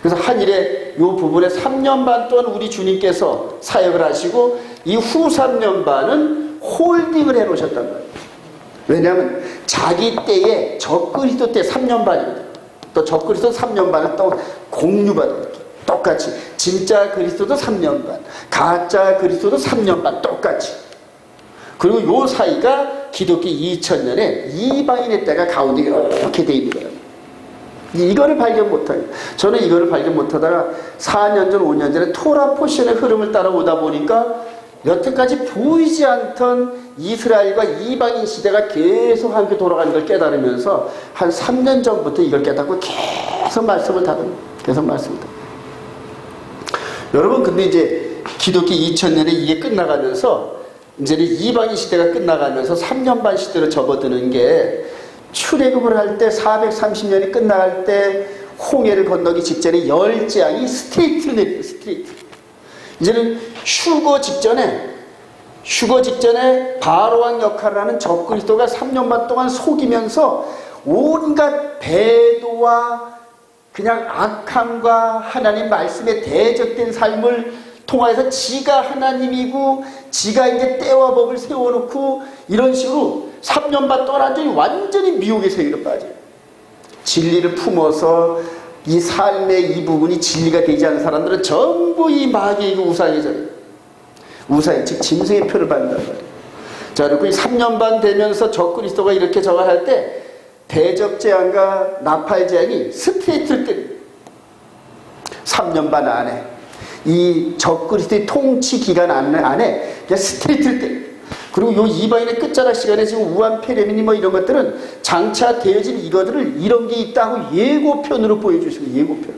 그래서 한일의 이 부분에 3년 반 동안 우리 주님께서 사역을 하시고 이 후 3년 반은 홀딩을 해놓으셨단 말이에요. 왜냐하면 자기 때에 적그리스도 때 3년 반이거든요. 또 적그리스도 3년 반은 또 공유받아요. 똑같이 진짜 그리스도도 3년 반, 가짜 그리스도도 3년 반 똑같이. 그리고 요 사이가 기독교 2000년에 이방인의 때가 가운데 이렇게 돼 있는 거예요. 이거를 발견 못해요. 저는 이거를 발견 못하다가 4년 전, 5년 전에 토라 포션의 흐름을 따라오다 보니까 여태까지 보이지 않던 이스라엘과 이방인 시대가 계속 함께 돌아가는 걸 깨달으면서 한 3년 전부터 이걸 깨닫고 계속 말씀을 다룹니다. 계속 말씀을 다룹니다. 여러분, 근데 이제 기독교 2000년에 이게 끝나가면서 이제는 이방인 시대가 끝나가면서 3년 반 시대로 접어드는 게, 출애굽을 할 때 430년이 끝나갈 때 홍해를 건너기 직전에 열 재앙이 스트레이트로 내려요. 스트레이트. 이제는 휴거 직전에 바로왕 역할을 하는 적그리스도가 3년 반 동안 속이면서 온갖 배도와 그냥 악함과 하나님 말씀에 대적된 삶을 통해서 지가 하나님이고 지가 이제 때와 법을 세워놓고 이런 식으로 3년 반 동안 완전히 미혹의 세계로 빠져요. 진리를 품어서 이 삶의 이 부분이 진리가 되지 않은 사람들은 전부 이 마귀이고 우상의 전, 우상, 즉 짐승의 표를 받는단 말이에요. 자, 그리고 이 3년 반 되면서 적그리스도가 이렇게 저걸 할 때 대적 재앙과 나팔 재앙이 스트레이트를 때려요. 3년 반 안에 이 적그리스도의 통치 기간 안에 그냥 스트레이트를 때려요. 그리고 요 이방인의 끝자락 시간에 지금 우한 폐렴이니 뭐 이런 것들은 장차 되어진 이것들을 이런 게 있다고 예고편으로 보여주시고, 예고편.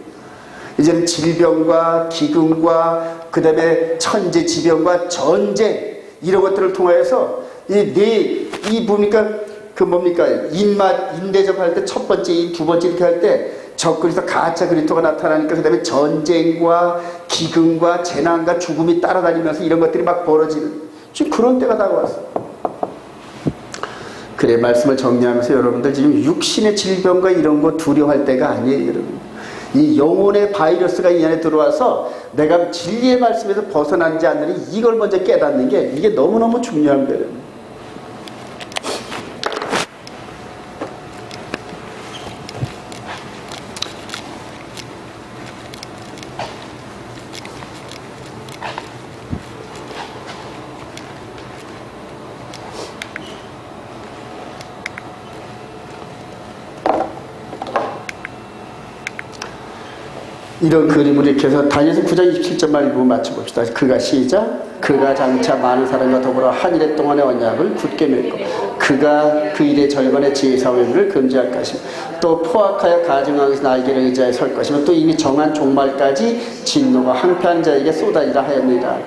이제는 질병과 기근과 그 다음에 천재지변과 전쟁 이런 것들을 통하여서 이 보니까 그 뭡니까 인대접할 때 첫 번째 인, 두 번째 이렇게 할 때 적그리스도 가짜 그리스도가 나타나니까 그 다음에 전쟁과 기근과 재난과 죽음이 따라다니면서 이런 것들이 막 벌어지는 지금 그런 때가 다가왔어. 그래, 말씀을 정리하면서 여러분들 지금 육신의 질병과 이런 거 두려워할 때가 아니에요, 여러분. 이 영혼의 바이러스가 이 안에 들어와서 내가 진리의 말씀에서 벗어나지 않느니 이걸 먼저 깨닫는 게 이게 너무너무 중요한 거예요. 이런 그림을 이렇게 해서 다니엘서 9장 27절만 읽고 맞춰봅시다. 그가 시작. 그가 장차 많은 사람과 더불어 한 일 동안의 언약을 굳게 맺고 그가 그 일의 절반의 제사회를 금지할 것이며 또 포악하여 가증하여서 날개를 의자에 설 것이며 또 이미 정한 종말까지 진노가 항폐한 자에게 쏟아지라 하였느니라.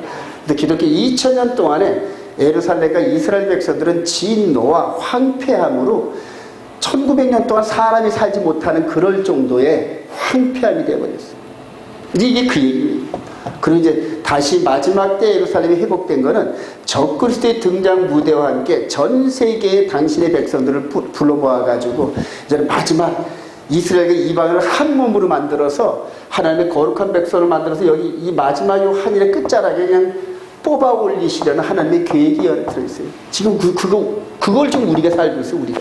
근데 기독교 2000년 동안에 예루살렘과 이스라엘 백성들은 진노와 황폐함으로 1900년 동안 사람이 살지 못하는 그럴 정도의 황폐함이 되어버렸어요. 이게 그 얘기예요. 그리고 이제 다시 마지막 때 예루살렘이 회복된 거는 적그리스도의 등장 무대와 함께 전 세계의 당신의 백성들을 불러 모아가지고 이제 마지막 이스라엘과 이방인을 한 몸으로 만들어서 하나님의 거룩한 백성을 만들어서 여기 이 마지막 요 하늘의 끝자락에 그냥 뽑아 올리시려는 하나님의 계획이 들어있어요. 지금 그걸 좀 우리가 살고 있어요. 우리가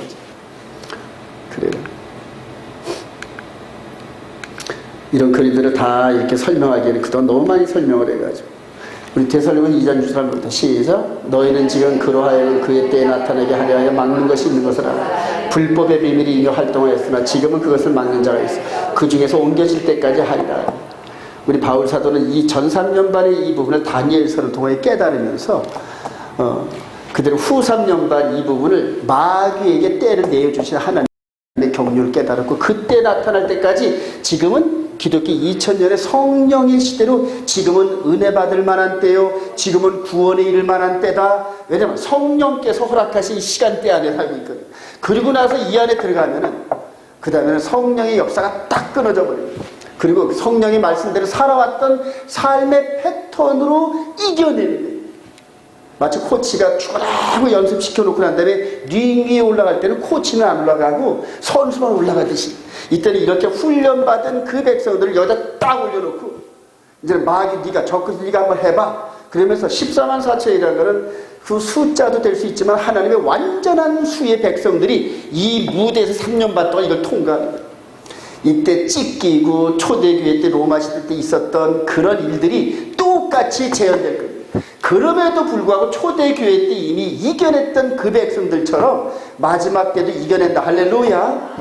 그래요. 이런 그림들을 다 이렇게 설명하기에는 그동안 너무 많이 설명을 해가지고 우리 데살로니가 2장 6절부터 시작. 너희는 지금 그로하여 그의 때에 나타나게 하려 하여 막는 것이 있는 것을 알아. 불법의 비밀이 이미 활동하였으나 지금은 그것을 막는 자가 있어. 그 중에서 옮겨질 때까지 하리라. 우리 바울 사도는 이 전 3년반의 이 부분을 다니엘서를 통해 깨달으면서 그대로 후 3년반 이 부분을 마귀에게 때를 내어주신 하나님의 경륜을 깨달았고 그때 나타날 때까지 지금은 기독교 2000년의 성령의 시대로 지금은 은혜 받을 만한 때요. 지금은 구원에 이를 만한 때다. 왜냐하면 성령께서 허락하신 시간대 안에 살고 있거든요. 그리고 나서 이 안에 들어가면은 그 다음에는 성령의 역사가 딱 끊어져 버립니다. 그리고 성령의 말씀대로 살아왔던 삶의 패턴으로 이겨내는 거예요. 마치 코치가 죽으라고 연습시켜놓고 난 다음에 링 위에 올라갈 때는 코치는 안 올라가고 선수만 올라가듯이 이때는 이렇게 훈련받은 그 백성들을 여기다 딱 올려놓고 이제 마귀 네가 적그리스도 네가 한번 해봐. 그러면서 14만 4천이라는 거는 그 숫자도 될 수 있지만 하나님의 완전한 수의 백성들이 이 무대에서 3년 반 동안 이걸 통과하는 거예요. 이때 찢기고 초대교회 때 로마 시대 때 있었던 그런 일들이 똑같이 재현될 겁니다. 그럼에도 불구하고 초대교회 때 이미 이겨냈던 그 백성들처럼 마지막 때도 이겨낸다. 할렐루야.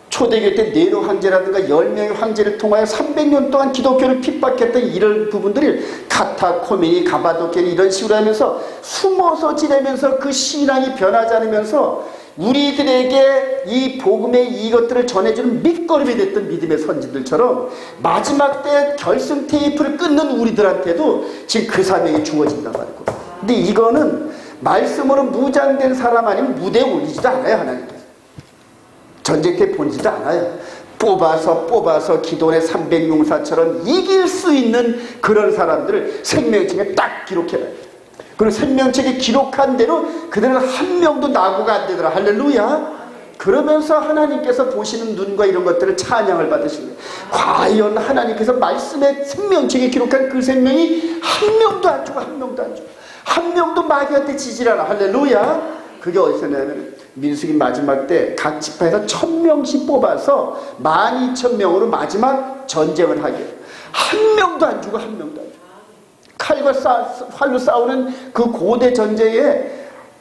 초대교회 때 네로 황제라든가 10명의 황제를 통하여 300년 동안 기독교를 핍박했던 이런 부분들을 카타코미니 가바도케니 이런 식으로 하면서 숨어서 지내면서 그 신앙이 변하지 않으면서 우리들에게 이 복음의 이것들을 전해주는 밑거름이 됐던 믿음의 선지들처럼 마지막 때 결승 테이프를 끊는 우리들한테도 지금 그 사명이 주어진단 말이고. 근데 이거는 말씀으로 무장된 사람 아니면 무대에 올리지도 않아요. 하나님께서 전쟁터에 보내지도 않아요. 뽑아서 기도원의 300용사처럼 이길 수 있는 그런 사람들을 생명책에 딱 기록해놔요. 그리고 생명책에 기록한 대로 그들은 한 명도 낙오가 안 되더라. 할렐루야. 그러면서 하나님께서 보시는 눈과 이런 것들을 찬양을 받으시는 거예요. 과연 하나님께서 말씀의 생명책에 기록한 그 생명이 한 명도 안 죽어. 한 명도 안 죽어. 한 명도 마귀한테 지질 않아. 할렐루야. 그게 어디서 나냐면 민수기 마지막 때 각 지파에서 1000명씩 뽑아서 12,000명으로 마지막 전쟁을 하게 해요. 한 명도 안 죽어. 한 명도 안 죽어. 칼과 활로 싸우는 그 고대 전쟁에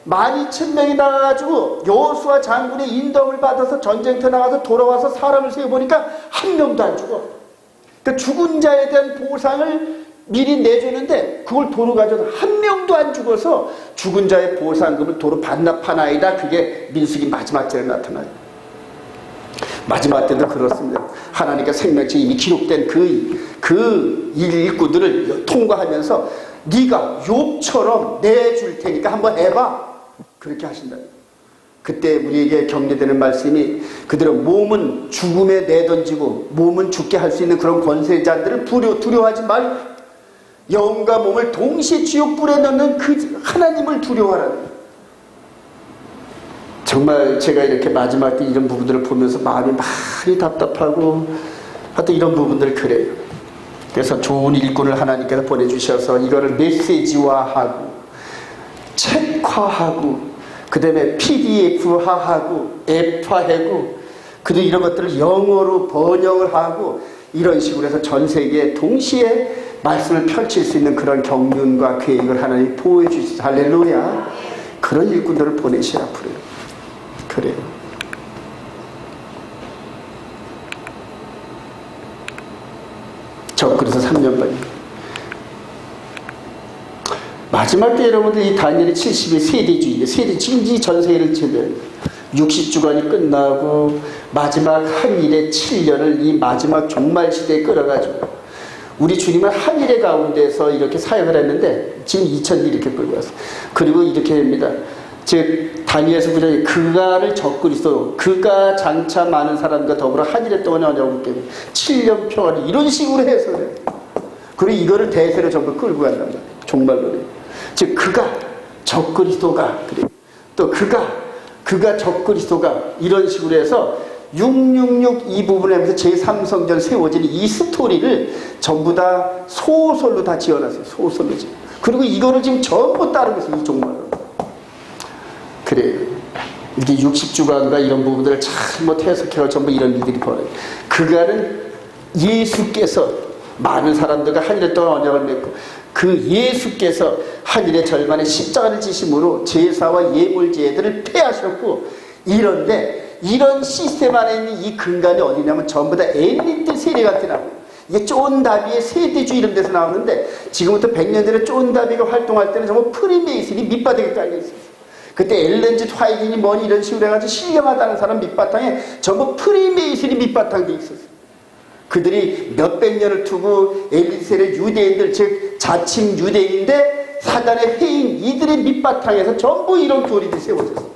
12,000명이 나가가지고 여호수아 장군의 인도를 받아서 전쟁터 나가서 돌아와서 사람을 세어보니까 한 명도 안 죽어. 그러니까 죽은 자에 대한 보상을 미리 내주는데 그걸 도로 가져서 한 명도 안 죽어서 죽은 자의 보상금을 도로 반납하나이다. 그게 민수기 마지막 절에 나타나요. 마지막 때도 그렇습니다. 하나님께 생명책에 이미 기록된 그 일꾼들을 통과하면서 네가 욥처럼 내줄 테니까 한번 해봐. 그렇게 하신다. 그때 우리에게 격려되는 말씀이 그대로 몸은 죽음에 내던지고 몸은 죽게 할 수 있는 그런 권세자들을 두려워하지 말고 영과 몸을 동시에 지옥불에 넣는 그 하나님을 두려워하라는. 정말 제가 이렇게 마지막 때 이런 부분들을 보면서 마음이 많이 답답하고 하여튼 이런 부분들 그래요. 그래서 좋은 일꾼을 하나님께서 보내주셔서 이거를 메시지화하고 책화하고 그 다음에 PDF화하고 앱화하고 그리고 이런 것들을 영어로 번역을 하고 이런 식으로 해서 전 세계에 동시에 말씀을 펼칠 수 있는 그런 경륜과 계획을 하나님 보여주시죠. 할렐루야. 그런 일꾼들을 보내시라 앞으로요. 그래요. 그래서 3년 반이 마지막 때 여러분들 이 다니엘의 70의 세대주의 지금 전 세계를 제대로 60주간이 끝나고 마지막 한 일의 7년을 이 마지막 종말 시대에 끌어가지고 우리 주님은 한 일의 가운데서 이렇게 사역을 했는데 지금 2000년 이렇게 끌고 왔어요. 그리고 이렇게 됩니다. 즉 다니엘서 구절에 그가를 적그리스도 그가 장차 많은 사람과 더불어 한 일에 동안 언약을 깨고 7년 평화를 이런 식으로 해서 그리고 이거를 대세로 전부 끌고 간단 말이에요. 종말론이. 즉 그가 적그리스도가 그래요. 또 그가 적그리스도가 이런 식으로 해서 666 이 부분에 하면서 제3성전 세워지는 이 스토리를 전부 다 소설로 다 지어놨어요. 소설로 지금. 그리고 이거를 지금 전부 따르고 있어요. 이 종말론. 그래요. 이게 60주간과 이런 부분들을 잘못 해석해서 전부 이런 일들이 벌어요. 그가는 예수께서 많은 사람들과 한 일 동안 언약을 맺고 그 예수께서 하늘의 절반에 십자가를 지심으로 제사와 예물제들을 폐하셨고 이런데 이런 시스템 안에 있는 이 근간이 어디냐면 전부 다 엘리트 세력한테 나와요. 이게 쫀다비의 세대주의 이런 데서 나오는데 지금부터 100년 전에 쫀다비가 활동할 때는 정말 프리메이슨이 밑바닥에 깔려있어요. 그때 엘렌즈 화이tin이 뭐니 이런 식으로 해가지고 신령하다는 사람 밑바탕에 전부 프리메이슨이 밑바탕 돼 있었어요. 그들이 몇백 년을 두고 엘리트 세력 유대인들 즉 자칭 유대인인데 사단의 회인 이들의 밑바탕에서 전부 이런 교리들이 세워졌어요.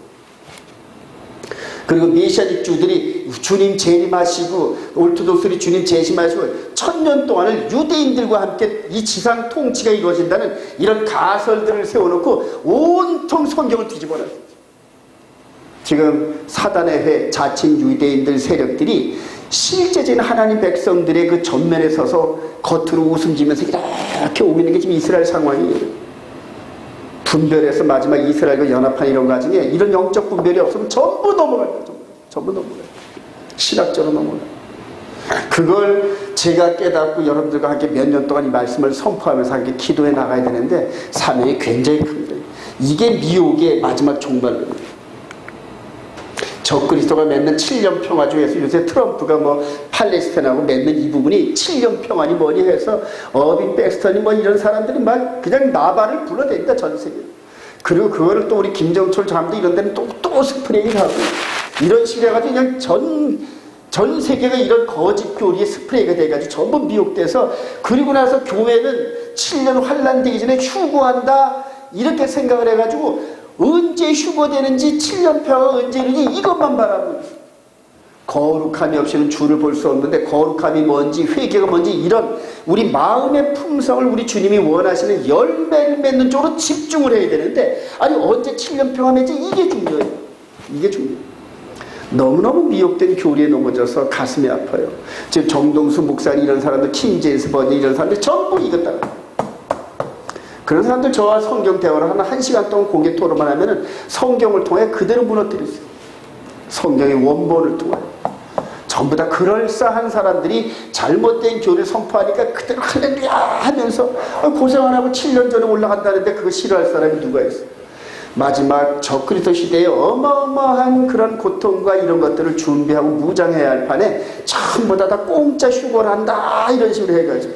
그리고 메시아닉 주들이 주님 재림하시고 올토독스들이 주님 재림하시고 1000년 동안을 유대인들과 함께 이 지상 통치가 이루어진다는 이런 가설들을 세워놓고 온통 성경을 뒤집어놨어요. 지금 사단의 회 자칭 유대인들 세력들이 실제적인 하나님 백성들의 그 전면에 서서 겉으로 웃음 지면서 이렇게 오고 있는 게 지금 이스라엘 상황이에요. 분별해서 마지막 이스라엘과 연합한 이런 과정에 이런 영적 분별이 없으면 전부 넘어가요. 전부 넘어가요. 신학적으로 넘어가요. 그걸 제가 깨닫고 여러분들과 함께 몇 년 동안 이 말씀을 선포하면서 함께 기도해 나가야 되는데 사명이 굉장히 큽니다. 이게 미혹의 마지막 종말입니다. 적그리스도가 맺는 7년 평화 중에서 요새 트럼프가 뭐 팔레스타인하고 맺는 이 부분이 7년 평화니 뭐니 해서 어빈 백스턴이 뭐 이런 사람들이 막 그냥 나발을 불러댄다 전 세계. 그리고 그거를 또 우리 김정철 장도 이런 데는 또 스프레이를 하고 이런 식으로 해가지고 그냥 전 세계가 이런 거짓 교리에 스프레이가 돼가지고 전부 미혹돼서 그리고 나서 교회는 7년 환란되기 전에 휴거한다 이렇게 생각을 해가지고 언제 휴거되는지 7년 평화 언제 이르지 이것만 바라보고 있어요. 거룩함이 없이는 주를 볼 수 없는데 거룩함이 뭔지 회개가 뭔지 이런 우리 마음의 품성을 우리 주님이 원하시는 열매를 맺는 쪽으로 집중을 해야 되는데 아니 언제 7년 평화 맺지 이게 중요해요. 이게 중요해요. 너무너무 미혹된 교리에 넘어져서 가슴이 아파요. 지금 정동수 목사님 이런 사람들 킹제임스 버니 이런 사람들 전부 이것 따라 그런 사람들 저와 성경 대화를 하나 1시간 동안 공개 토론만 하면은 성경을 통해 그대로 무너뜨렸어요. 성경의 원본을 통해. 전부 다 그럴싸한 사람들이 잘못된 교리를 선포하니까 그대로 할렐루야 하면서 고생 안 하고 7년 전에 올라간다는데 그거 싫어할 사람이 누가 있어요. 마지막 적그리스도 시대에 어마어마한 그런 고통과 이런 것들을 준비하고 무장해야 할 판에 전부 다 공짜 휴거를 한다 이런 식으로 해가지고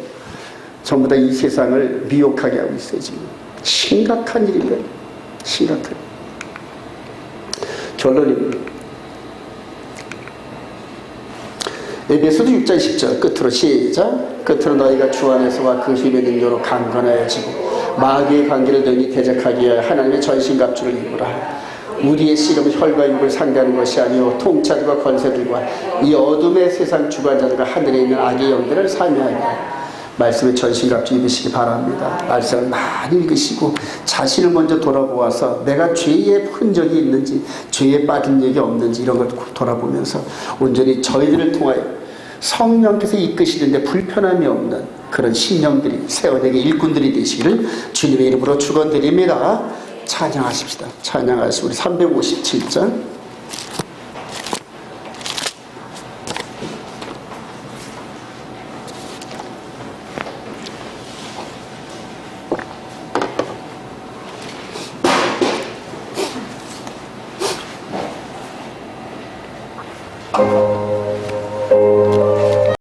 전부 다 이 세상을 미혹하게 하고 있어요. 지금 심각한 일입니다. 심각한 결론입니다. 에베소서 6장 10절 끝으로 시작. 끝으로 너희가 주 안에서와 그 힘의 능력으로 강건하여지고 마귀의 관계를 능히 대적하기 위하여 하나님의 전신갑주를 입으라. 우리의 씨름은 혈과 육을 상대하는 것이 아니요 통치자들과 권세들과 이 어둠의 세상 주관자들과 하늘에 있는 악의 영들을 사명하니라. 말씀의 전신갑주 입으시기 바랍니다. 말씀을 많이 읽으시고 자신을 먼저 돌아보아서 내가 죄의 흔적이 있는지 죄에 빠진 적이 없는지 이런 걸 돌아보면서 온전히 저희들을 통하여 성령께서 이끄시는데 불편함이 없는 그런 신령들이 세원에게 일꾼들이 되시기를 주님의 이름으로 축원드립니다. 찬양하십시다. 찬양하시고 우리 357장